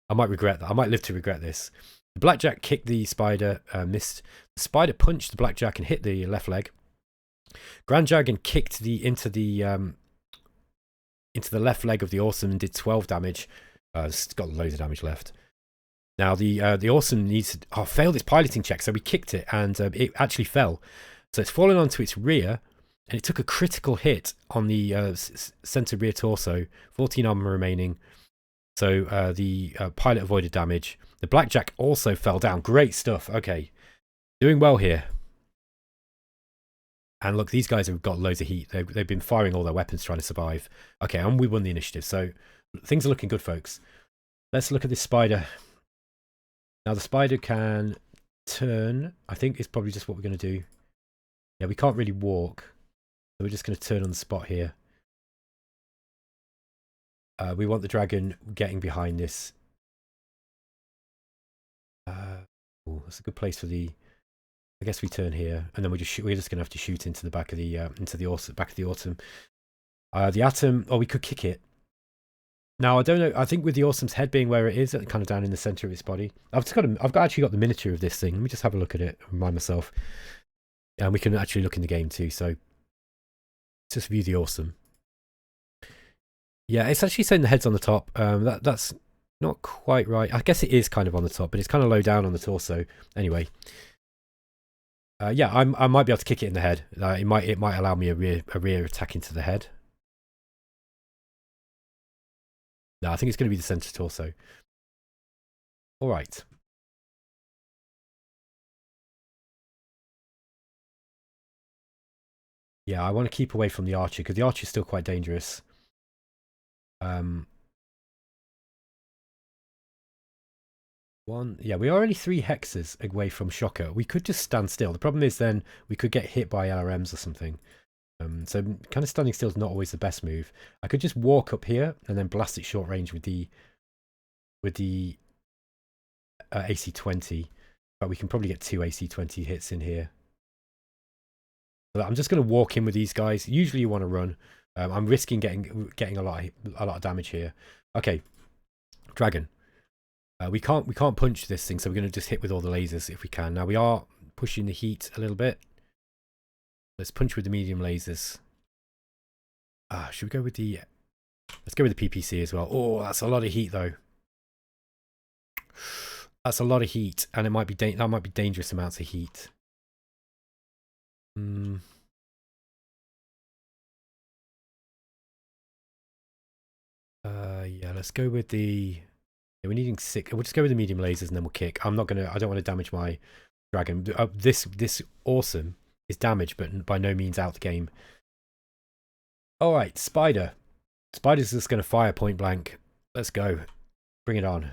I might regret that. I might live to regret this. The blackjack kicked the spider, missed. The spider punched the blackjack and hit the left leg. Grand Dragon kicked into the left leg of the Awesome and did 12 damage. It's got loads of damage left. Now the Awesome failed its piloting check, so we kicked it and it actually fell. So it's fallen onto its rear, and it took a critical hit on the center rear torso. 14 armor remaining. So the pilot avoided damage. The blackjack also fell down. Great stuff. Okay. Doing well here. And look, these guys have got loads of heat. They've been firing all their weapons trying to survive. Okay, and we won the initiative. So things are looking good, folks. Let's look at this spider. Now the spider can turn. I think it's probably just what we're going to do. Yeah, we can't really walk. So we're just going to turn on the spot here. We want the dragon getting behind this. That's a good place for the. I guess we turn here, and then we're just going to have to shoot into the back of the back of the Autumn. The Atom. Oh, we could kick it. Now I don't know. I think with the Awesome's head being where it is, kind of down in the center of its body. I've actually got the miniature of this thing. Let me just have a look at it. Remind myself. And we can actually look in the game too. So just view the Awesome. Yeah, it's actually saying the head's on the top. That's not quite right. I guess it is kind of on the top, but it's kind of low down on the torso. Anyway, yeah, I might be able to kick it in the head. It might allow me a rear attack into the head. No, I think it's going to be the center torso. All right. Yeah, I want to keep away from the archer because the archer is still quite dangerous. Yeah, we are only 3 hexes away from Shocker. We could just stand still. The problem is then we could get hit by LRMs or something. So kind of standing still is not always the best move. I could just walk up here and then blast it short range with the AC-20. But we can probably get 2 AC-20 hits in here. So I'm just going to walk in with these guys. Usually you want to run. I'm risking getting a lot of damage here. Okay, dragon. We can't punch this thing, so we're going to just hit with all the lasers if we can. Now we are pushing the heat a little bit. Let's punch with the medium lasers. Should we go with the... Let's go with the PPC as well. Oh, that's a lot of heat though. That's a lot of heat, and it might be that might be dangerous amounts of heat. Yeah, let's go with the... Yeah, we're needing 6. We'll just go with the medium lasers and then we'll kick. I don't want to damage my dragon. This awesome is damaged, but by no means out the game. All right, Spider. Spider's just going to fire point blank. Let's go. Bring it on.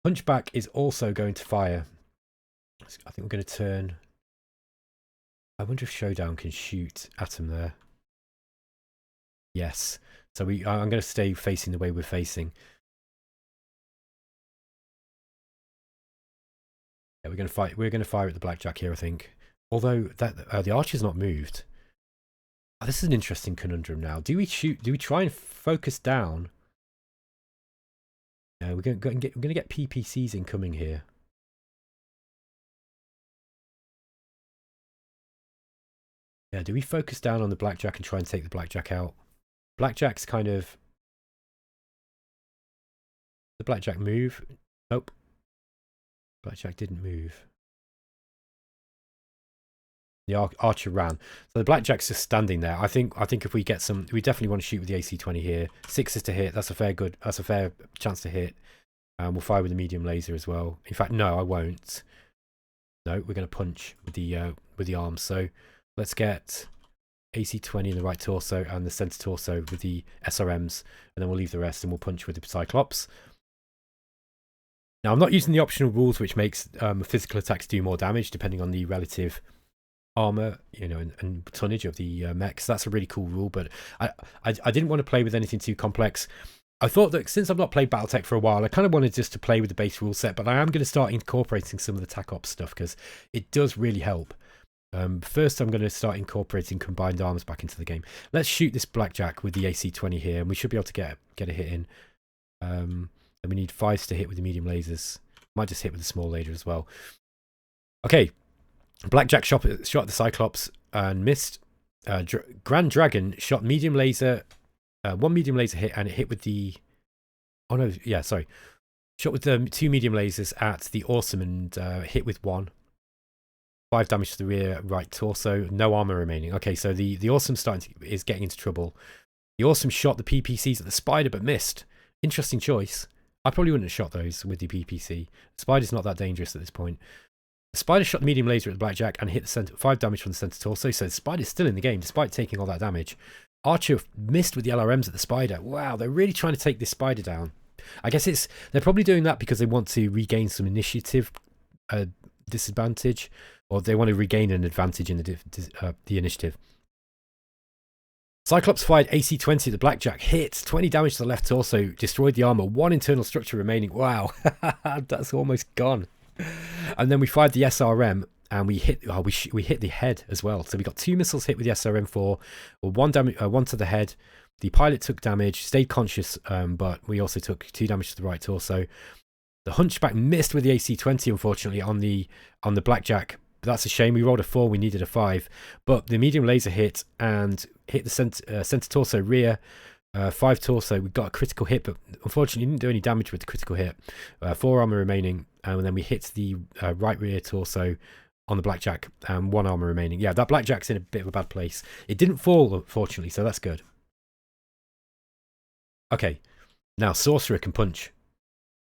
Hunchback is also going to fire. I think we're going to turn... I wonder if Showdown can shoot at him there. Yes. So I'm going to stay facing the way we're facing. Yeah, we're going to fight. We're going to fire at the blackjack here, I think. Although that the archer's not moved. Oh, this is an interesting conundrum now. Do we shoot? Do we try and focus down? No, we're going to get PPCs incoming here. Yeah, do we focus down on the blackjack and try and take the blackjack out? Blackjack's kind of... The blackjack move? Nope. Blackjack didn't move. The archer ran. So the blackjack's just standing there. I think if we get some... We definitely want to shoot with the AC-20 here. 6 is to hit. That's a fair chance to hit. We'll fire with the medium laser as well. In fact, no, I won't. No, we're going to punch with the arms. So let's get AC-20 in the right torso and the center torso with the SRMs, and then we'll leave the rest and we'll punch with the Cyclops. Now I'm not using the optional rules which makes physical attacks do more damage depending on the relative armor, you know, and tonnage of the mechs. That's a really cool rule, but I didn't want to play with anything too complex. I thought that since I've not played BattleTech for a while, I kind of wanted just to play with the base rule set, but I am going to start incorporating some of the TAC Ops stuff because it does really help. First, I'm going to start incorporating combined arms back into the game. Let's shoot this blackjack with the AC-20 here, and we should be able to get a hit in. And we need 5s to hit with the medium lasers. Might just hit with the small laser as well. Okay, blackjack shot the Cyclops and missed. Grand Dragon shot medium laser, 1 medium laser hit, and it hit with the... Oh no, yeah, sorry. Shot with the 2 medium lasers at the Awesome and hit with 1. 5 damage to the rear right torso, no armor remaining. Okay, so the Awesome is getting into trouble. The Awesome shot the PPCs at the Spider but missed. Interesting choice. I probably wouldn't have shot those with the PPC. The Spider's not that dangerous at this point. The Spider shot the medium laser at the blackjack and hit the center, 5 damage from the center torso, so the Spider's still in the game despite taking all that damage. Archer missed with the LRMs at the Spider. Wow, they're really trying to take this Spider down. I guess they're probably doing that because they want to regain some initiative disadvantage, or they want to regain an advantage in the initiative. Cyclops fired AC-20 at the blackjack, hit 20 damage to the left torso, destroyed the armor, 1 internal structure remaining. Wow, that's almost gone. And then we fired the SRM and we hit the head as well. So we got 2 missiles hit with the SRM4, 1 to the head. The pilot took damage, stayed conscious, but we also took 2 damage to the right torso. The Hunchback missed with the AC-20, unfortunately, on the blackjack. That's a shame. We rolled a 4, we needed a 5. But the medium laser hit and hit the center torso rear, 5 torso. We got a critical hit, but unfortunately didn't do any damage with the critical hit. 4 armor remaining, and then we hit the right rear torso on the blackjack, and 1 armor remaining. Yeah, that blackjack's in a bit of a bad place. It didn't fall, unfortunately, so that's good. Okay, now Sorcerer can punch.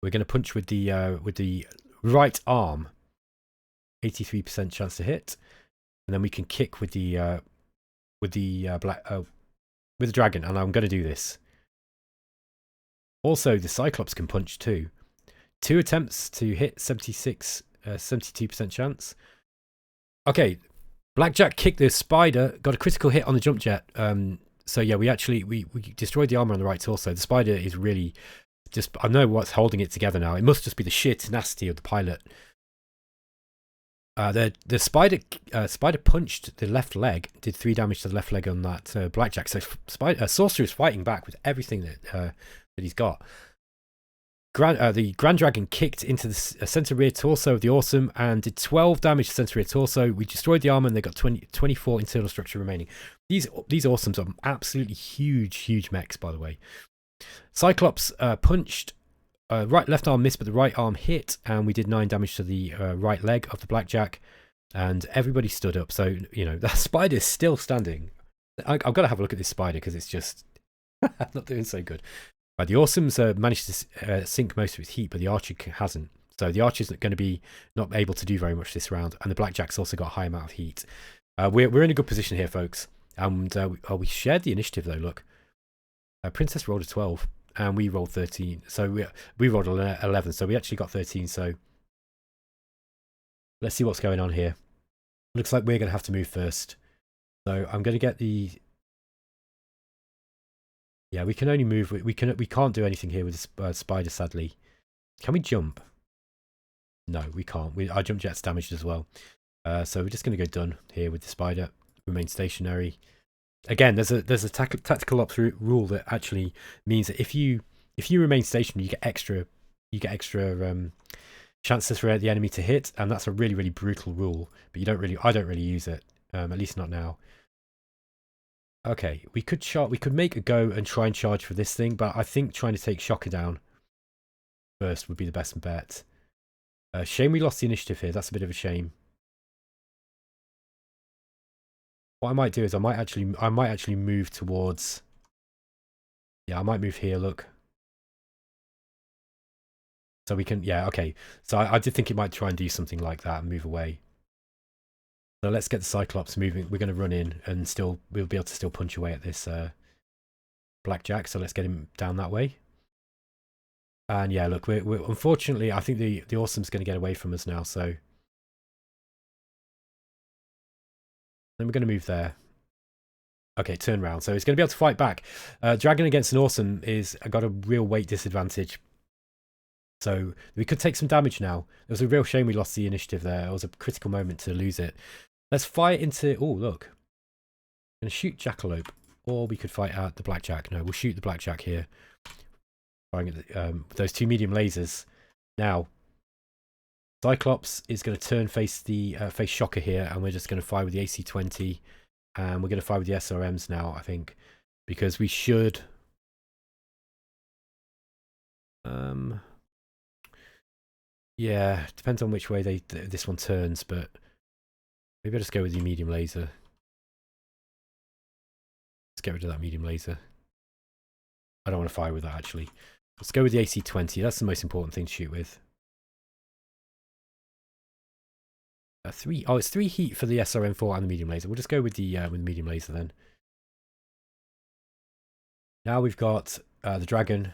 We're going to punch with the right arm. 83% chance to hit, and then we can kick with the dragon, and I'm going to do this. Also, the Cyclops can punch too. 2 attempts to hit, 72% chance. Okay, blackjack kicked the Spider, got a critical hit on the jump jet. So yeah, we destroyed the armor on the right torso. The Spider is really just, I know what's holding it together now. It must just be the sheer tenacity of the pilot. The Spider punched the left leg, did 3 damage to the left leg on that blackjack. So Sorcerer is fighting back with everything that he's got. Grand Dragon kicked into the center rear torso of the Awesome and did 12 damage to center rear torso. We destroyed the armor and they got 24 internal structure remaining. These Awesomes are absolutely huge mechs, by the way. Cyclops punched. Left arm missed, but the right arm hit, and we did 9 damage to the right leg of the Blackjack, and everybody stood up. So, you know, that spider's still standing. I've got to have a look at this spider because it's just not doing so good. Right, the Awesomes managed to sink most of its heat, but the Archer hasn't. So the Archer's going to be not able to do very much this round, and the Blackjack's also got a high amount of heat. We're in a good position here, folks. And we shared the initiative, though, look. Princess rolled a 12. And we rolled 13, so we rolled 11, so we actually got 13, so let's see what's going on here. Looks like we're going to have to move first. So I'm going to get the... Yeah, we can only move, we can't do anything here with the spider, sadly. Can we jump? No, we can't. Our jump jet's damaged as well. So we're just going to go done here with the spider. Remain stationary. Again, there's a tactical ops rule that actually means that if you remain stationary, you get extra chances for the enemy to hit, and that's a really brutal rule. But I don't really use it, at least not now. Okay, we could make a go and try and charge for this thing, but I think trying to take Shocker down first would be the best bet. Shame we lost the initiative here. That's a bit of a shame. What I might do is I might actually move towards... Yeah, I might move here, look. So we can... Yeah, okay. So I did think it might try and do something like that and move away. So let's get the Cyclops moving. We're going to run in and we'll be able to still punch away at this Blackjack. So let's get him down that way. And yeah, look, we're unfortunately, I think the Awesome's going to get away from us now, so... Then we're going to move there. Okay, turn round. So it's going to be able to fight back. Dragon against an Awesome got a real weight disadvantage. So we could take some damage now. It was a real shame we lost the initiative there. It was a critical moment to lose it. Let's fight into... Oh, look. I'm going to shoot Jackalope. Or we could fight at the Blackjack. No, we'll shoot the Blackjack here. Firing at those 2 medium lasers. Now... Cyclops is going to turn face Shocker here, and we're just going to fire with the AC-20, and we're going to fire with the SRMs now, I think, because we should... Yeah, depends on which way this one turns, but maybe I'll just go with the medium laser. Let's get rid of that medium laser. I don't want to fire with that, actually. Let's go with the AC-20. That's the most important thing to shoot with. It's 3 heat for the SRM4 and the medium laser. We'll just go with the medium laser then. Now we've got the Dragon.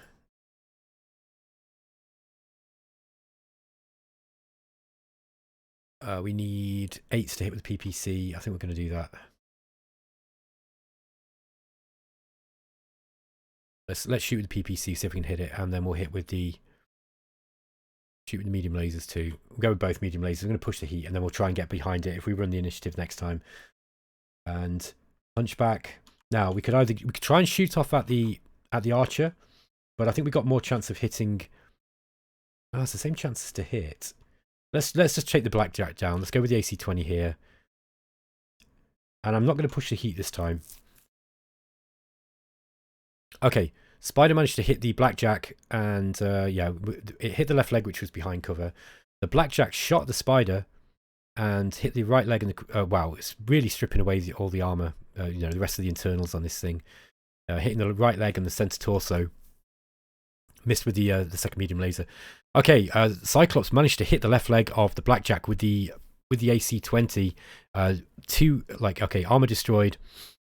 We need 8s to hit with the PPC. I think we're going to do that. Let's shoot with the PPC, see if we can hit it, and then we'll hit with the... Shoot with the medium lasers too. We'll go with both medium lasers. I'm going to push the heat, and then we'll try and get behind it if we run the initiative next time. And Hunchback. Now we could try and shoot off at the Archer, but I think we got more chance of hitting. Oh, it's the same chances to hit. Let's just take the Blackjack down. Let's go with the AC-20 here. And I'm not going to push the heat this time. Okay. Spider managed to hit the Blackjack, and yeah, it hit the left leg, which was behind cover. The Blackjack shot the Spider and hit the right leg. Wow, it's really stripping away all the armor, you know, the rest of the internals on this thing. Hitting the right leg and the center torso. Missed with the second medium laser. Okay, Cyclops managed to hit the left leg of the Blackjack with the AC-20. Armor destroyed.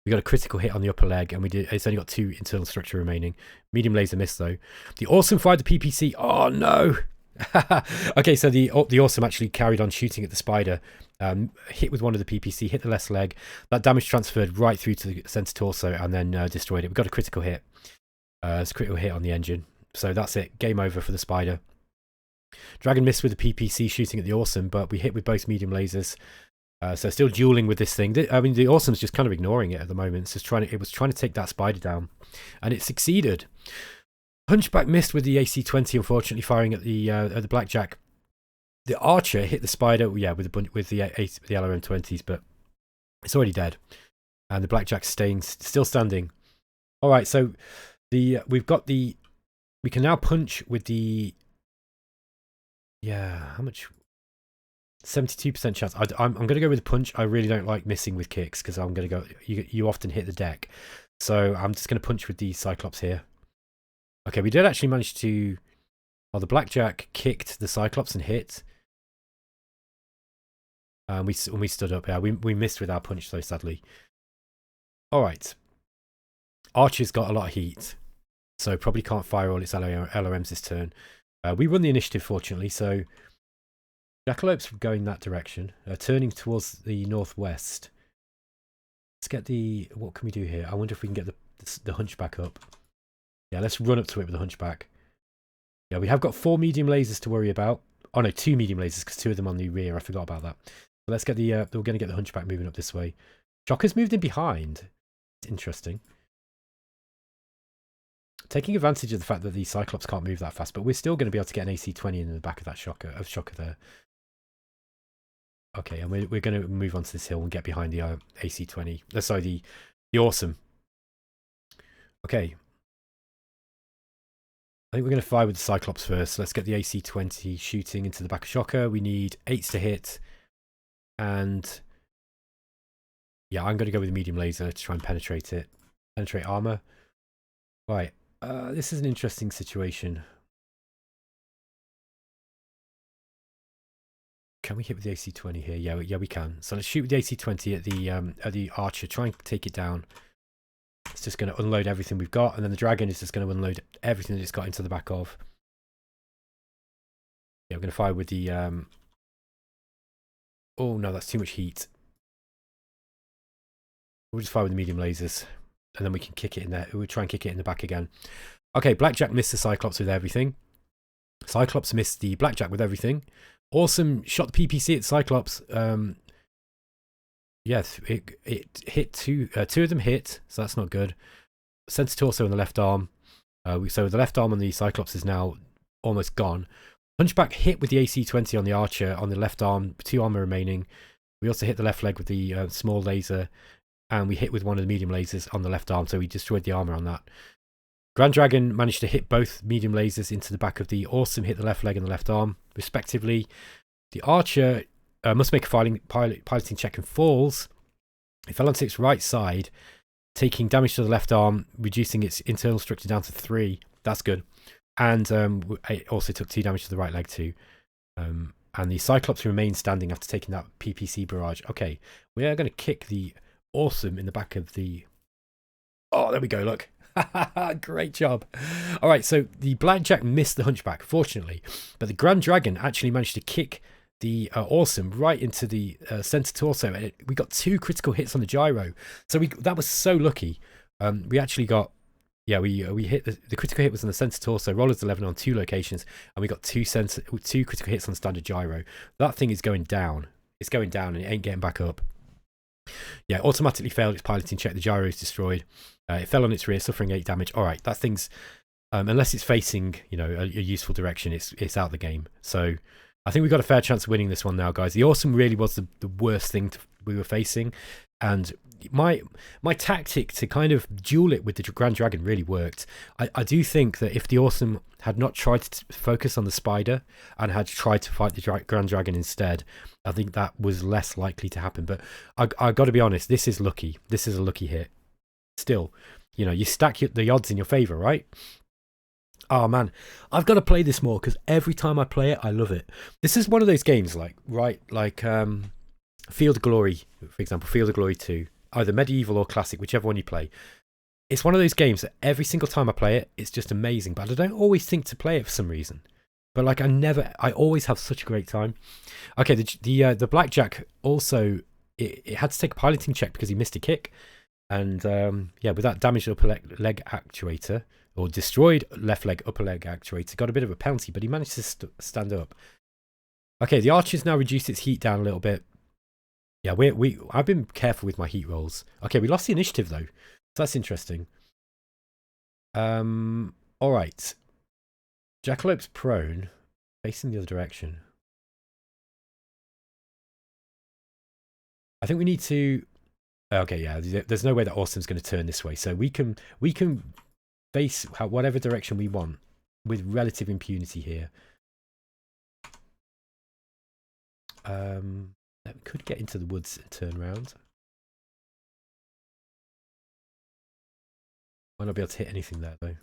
We got a critical hit on the upper leg, and it's only got 2 internal structure remaining. Medium laser missed though. The Awesome fired the PPC. Oh no! Okay, so the Awesome actually carried on shooting at the Spider. Hit with one of the PPC, hit the left leg. That damage transferred right through to the center torso, and then destroyed it. We got a critical hit. It's a critical hit on the engine. So that's it. Game over for the Spider. Dragon missed with the PPC shooting at the Awesome, but we hit with both medium lasers. So still dueling with this thing. I mean, the Awesome's just kind of ignoring it at the moment. It was trying to take that Spider down, and it succeeded. Hunchback missed with the AC-20, unfortunately, firing at the blackjack. The archer hit the spider, yeah, with the LRM-20s, but it's already dead. And the blackjack's still standing. All right, so we've got we can now punch with the, yeah, how much? 72% chance. I'm going to go with the punch. I really don't like missing with kicks because I'm going to go, you often hit the deck. So I'm just going to punch with the Cyclops here. Okay, we did actually manage to, oh, the blackjack kicked the Cyclops and hit. We stood up, yeah, we missed with our punch though, sadly. All right. Archer's got a lot of heat, so probably can't fire all its LRMs this turn. We won the initiative, fortunately, so Jackalopes going that direction, turning towards the northwest. Let's get the, what can we do here? I wonder if we can get the Hunchback up. Yeah, let's run up to it with the Hunchback. Yeah, we have got 4 medium lasers to worry about. Oh no, 2 medium lasers, because 2 of them on the rear. I forgot about that. So let's get we're going to get the Hunchback moving up this way. Shocker's moved in behind. Interesting. Taking advantage of the fact that the Cyclops can't move that fast, but we're still going to be able to get an AC-20 in the back of that Shocker there. Okay, and we're going to move onto this hill and get behind the AC-20. Sorry, the Awesome. Okay. I think we're going to fire with the Cyclops first. Let's get the AC-20 shooting into the back of Shocker. We need 8s to hit. And yeah, I'm going to go with the medium laser to try and penetrate it. Penetrate armor. Right. This is an interesting situation. Can we hit with the AC-20 here? Yeah, we can. So let's shoot with the AC-20 at the archer. Try and take it down. It's just going to unload everything we've got, and then the dragon is just going to unload everything that it's got into the back of. Yeah, we're going to fire with the... Oh no, that's too much heat. We'll just fire with the medium lasers, and then we can kick it in there. We'll try and kick it in the back again. Okay, Blackjack missed the Cyclops with everything. Cyclops missed the Blackjack with everything. Awesome shot the PPC at Cyclops. Yes, it hit two of them hit, so that's not good. Center torso on the left arm. So the left arm on the Cyclops is now almost gone. Hunchback hit with the AC-20 on the archer on the left arm, 2 armor remaining. We also hit the left leg with the small laser, and we hit with one of the medium lasers on the left arm, so we destroyed the armor on that. Grand Dragon managed to hit both medium lasers into the back of the Awesome, hit the left leg and the left arm, respectively. The archer must make a piloting check and falls. It fell onto its right side, taking damage to the left arm, reducing its internal structure down to 3. That's good. And it also took 2 damage to the right leg too. And the Cyclops remained standing after taking that PPC barrage. Okay, we are going to kick the Awesome in the back of the... Oh, there we go, look. Great job. All right, so the Blackjack missed the Hunchback, fortunately. But the Grand Dragon actually managed to kick the Awesome right into the center torso. And we got 2 critical hits on the gyro. So that was so lucky. We actually got... Yeah, we hit the critical hit was on the center torso, rollers 11 on 2 locations, and we got 2 critical hits on standard gyro. That thing is going down. It's going down and it ain't getting back up. Yeah, automatically failed its piloting check. The gyro is destroyed. It fell on its rear, suffering 8 damage. All right, that thing's unless it's facing a useful direction, it's out of the game. So I think we've got a fair chance of winning this one now, guys. The Awesome really was the worst thing we were facing, and my tactic to kind of duel it with the Grand Dragon really worked. I do think that if the Awesome had not tried to focus on the spider and had tried to fight the Grand Dragon instead, I think that was less likely to happen. But I got to be honest, this is lucky. This is a lucky hit. Still, you stack the odds in your favor, right? Oh man, I've got to play this more because every time I play it, I love it. This is one of those games like Field of Glory, for example, Field of Glory 2, either medieval or classic, whichever one you play. It's one of those games that every single time I play it, it's just amazing, but I don't always think to play it for some reason. But like I always have such a great time. Okay, the Blackjack also, it had to take a piloting check because he missed a kick. And yeah, with that damaged upper leg actuator, or destroyed left leg upper leg actuator, got a bit of a penalty, but he managed to stand up. Okay, the Archer's now reduced its heat down a little bit. Yeah, I've been careful with my heat rolls. Okay, we lost the initiative though, so that's interesting. All right. Jackalope's prone, facing the other direction. I think we need to... Okay, yeah, there's no way that Awesome's going to turn this way. So we can face whatever direction we want with relative impunity here. That could get into the woods and turn around. Might not be able to hit anything there though.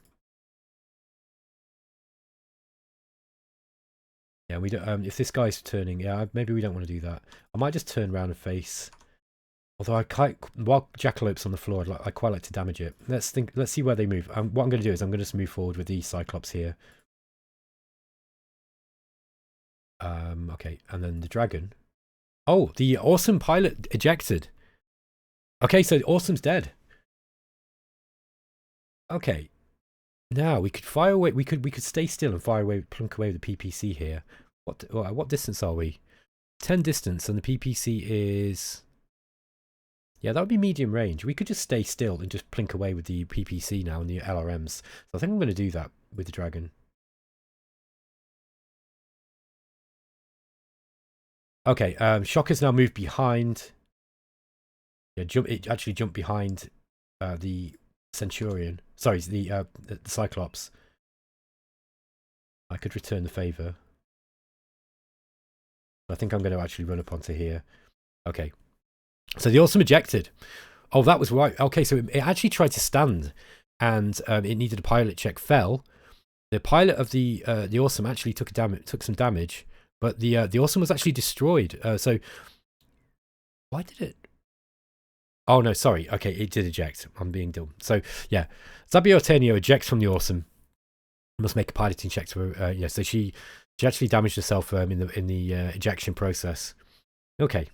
Yeah, we don't. If this guy's turning, yeah, maybe we don't want to do that. I might just turn around and face. Although I quite, while Jackalope's on the floor, I quite like to damage it. Let's see where they move. What I'm going to do is I'm going to just move forward with the Cyclops here. Okay, and then the dragon. Oh, the awesome pilot ejected. Okay, so Awesome's dead. Okay, now we could fire away. We could stay still and fire away, plunk away with the PPC here. What distance are we? 10 distance, and the PPC is. Yeah, that would be medium range. We could just stay still and just plink away with the PPC now and the LRMs. So I think I'm going to do that with the dragon. Okay, Shocker's now moved behind. Yeah, it actually jumped behind the Centurion. Sorry, the Cyclops. I could return the favour. I think I'm going to actually run up onto here. Okay. So the Awesome ejected. Oh, that was right. Okay, so it actually tried to stand, and it needed a pilot check. Fell. The pilot of the Awesome actually took some damage, but the Awesome was actually destroyed. So why did it? Oh no, sorry. Okay, it did eject. I'm being dumb. So yeah, Zabio Tenio ejects from the Awesome. Must make a piloting check to her. Yeah, so she actually damaged herself in the ejection process. Okay.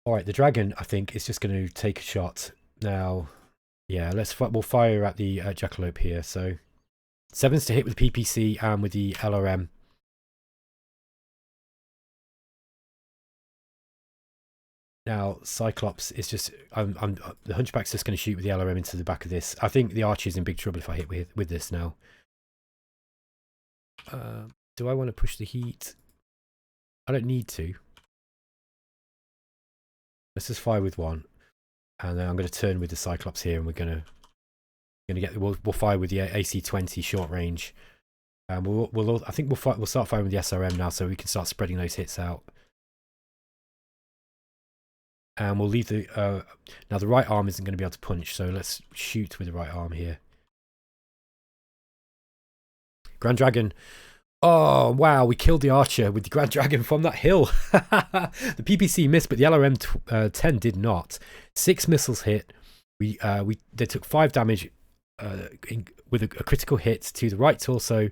All right, the dragon, I think, is just going to take a shot now. Yeah, we'll fire at the Jackalope here. So 7's to hit with the PPC and with the LRM. Now Cyclops is just the Hunchback's just going to shoot with the LRM into the back of this. I think the Archer's in big trouble if I hit with this now. Do I want to push the heat? I don't need to. Let's just fire with one, and then I'm going to turn with the Cyclops here, and we'll fire with the AC-20 short range, and I think we'll start firing with the SRM now, so we can start spreading those hits out. And we'll leave the now the right arm isn't going to be able to punch, so let's shoot with the right arm here. Grand Dragon. Oh, wow, we killed the Archer with the Grand Dragon from that hill. The PPC missed, but the LRM 10 did not. 6 missiles hit. They took 5 damage with a critical hit to the right torso,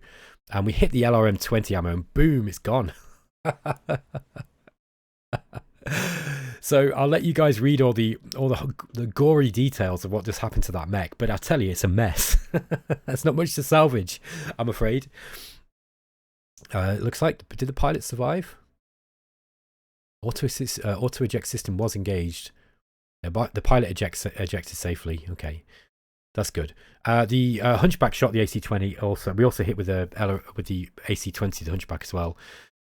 and we hit the LRM 20 ammo, and boom, it's gone. So I'll let you guys read all the gory details of what just happened to that mech, but I'll tell you, it's a mess. There's not much to salvage, I'm afraid. It looks like, did the pilot survive? Auto eject system was engaged. But the pilot ejected safely. Okay, that's good. The Hunchback shot the AC-20. Also, we also hit with the AC-20, the Hunchback as well,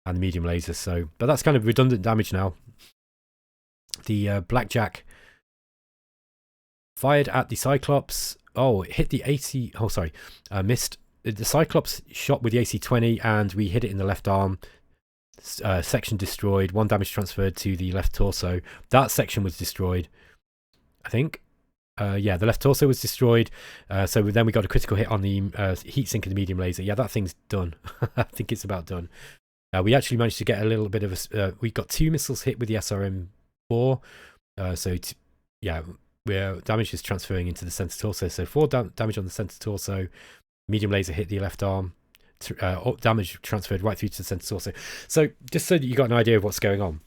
and the medium laser. So, but that's kind of redundant damage now. The Blackjack fired at the Cyclops. Oh, it hit the AC. Oh, sorry, missed. The Cyclops shot with the AC-20, and we hit it in the left arm. Section destroyed. 1 damage transferred to the left torso. That section was destroyed, I think. Yeah, the left torso was destroyed. So then we got a critical hit on the heat sink of the medium laser. Yeah, that thing's done. I think it's about done. We actually managed to get a little bit of a... we got 2 missiles hit with the SRM-4. Yeah, damage is transferring into the center torso. So 4 damage on the center torso. Medium laser hit the left arm. Damage transferred right through to the center torso. So just so that you got an idea of what's going on,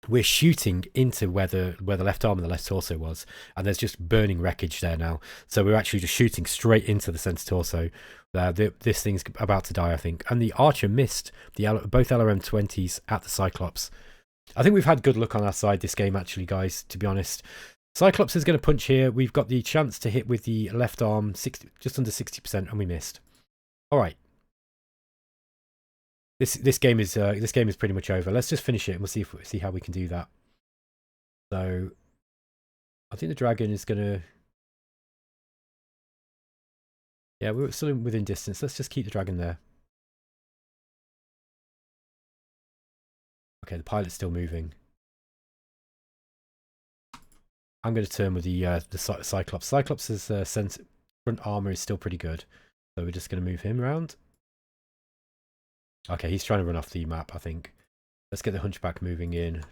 we're shooting into where the left arm and the left torso was, and there's just burning wreckage there now. So we're actually just shooting straight into the center torso. This thing's about to die, I think. And the Archer missed both LRM-20s at the Cyclops. I think we've had good luck on our side this game, actually, guys, to be honest. Cyclops is going to punch here. We've got the chance to hit with the left arm, just under 60%, and we missed. All right. This game is pretty much over. Let's just finish it and we'll see how we can do that. So I think the dragon is going to... Yeah, we're still within distance. Let's just keep the dragon there. Okay, the pilot's still moving. I'm going to turn with the Cyclops. Cyclops' front armor is still pretty good. So we're just going to move him around. Okay, he's trying to run off the map, I think. Let's get the Hunchback moving in.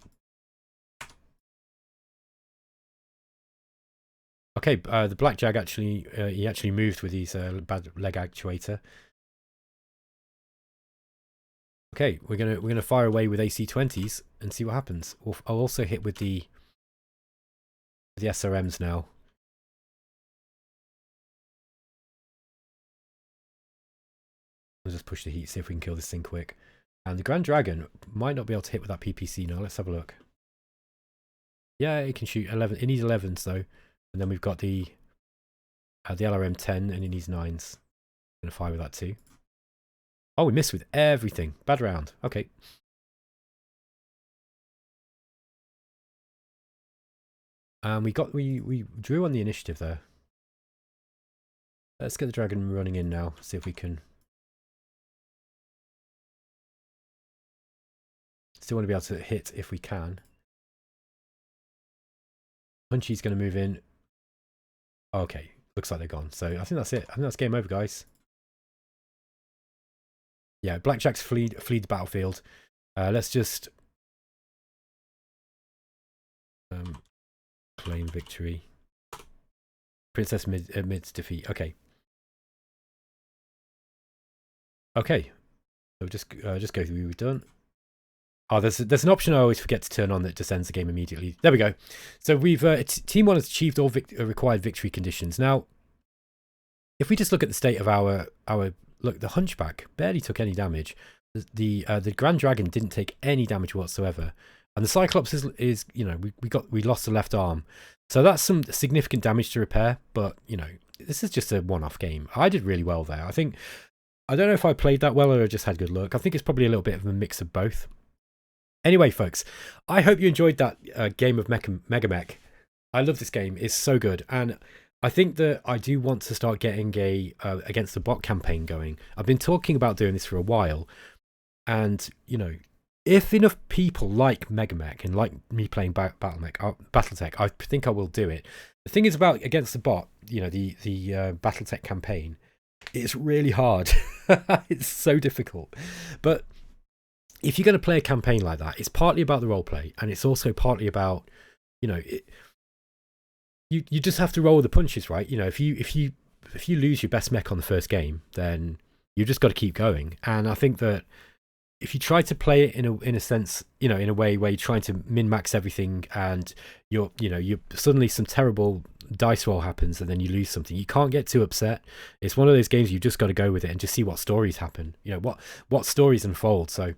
Okay, the Blackjack actually, he actually moved with his bad leg actuator. Okay, we're gonna fire away with AC-20s and see what happens. I'll also hit with the SRMs now. I'll just push the heat, see if we can kill this thing quick. And the Grand Dragon might not be able to hit with that PPC now. Let's have a look. Yeah, it can shoot 11. It needs 11s though. And then we've got the LRM 10 and it needs 9s. I'm gonna fire with that too. Oh, we missed with everything. Bad round. Okay. We drew on the initiative there. Let's get the dragon running in now. See if we can. Still want to be able to hit if we can. Punchy's going to move in. Okay, looks like they're gone. So I think that's it. I think that's game over, guys. Yeah, Blackjack's fleed the battlefield. Let's just claim victory. Princess admits defeat. Okay. Okay. So just go through. We've done. Oh, there's an option I always forget to turn on that just ends the game immediately. There we go. So we've Team 1 has achieved all required victory conditions. Now, if we just look at the state of our look, the Hunchback barely took any damage. The Grand Dragon didn't take any damage whatsoever, and the Cyclops is you know we lost the left arm, so that's some significant damage to repair. But you know this is just a one-off game. I did really well there. I don't know if I played that well or I just had good luck. I think it's probably a little bit of a mix of both. Anyway, folks, I hope you enjoyed that game of MegaMech. I love this game. It's so good. And I think that I do want to start getting a against the bot campaign going. I've been talking about doing this for a while. And, you know, if enough people like MegaMech and like me playing BattleTech, I think I will do it. The thing is about against the bot, you know, the BattleTech campaign, it's really hard. It's so difficult. But if you're going to play a campaign like that, it's partly about the roleplay, and it's also partly about, you know, you just have to roll the punches, right? You know, if you lose your best mech on the first game, then you just got to keep going. And I think that if you try to play it in a sense, you know, in a way where you're trying to min-max everything, and you're suddenly some terrible dice roll happens and then you lose something, you can't get too upset. It's one of those games you just got to go with it and just see what stories happen. You know, what stories unfold. So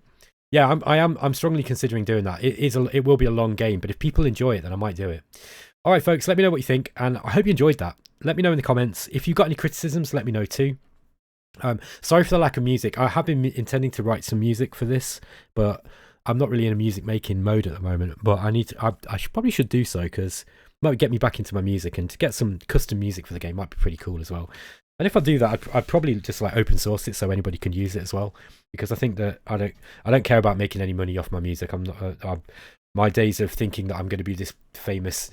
yeah, I'm strongly considering doing that. It will be a long game, but if people enjoy it, then I might do it. All right, folks, let me know what you think, and I hope you enjoyed that. Let me know in the comments. If you've got any criticisms, let me know too. Sorry for the lack of music. I have been intending to write some music for this, but I'm not really in a music making mode at the moment. But I probably should do so, because it might get me back into my music, and to get some custom music for the game might be pretty cool as well. And if I do that, I'd probably just like open source it so anybody can use it as well, because I think that I don't care about making any money off my music. I'm not. My days of thinking that I'm going to be this famous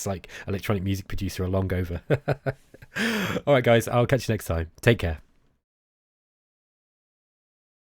like electronic music producer are long over. All right, guys, I'll catch you next time. Take care.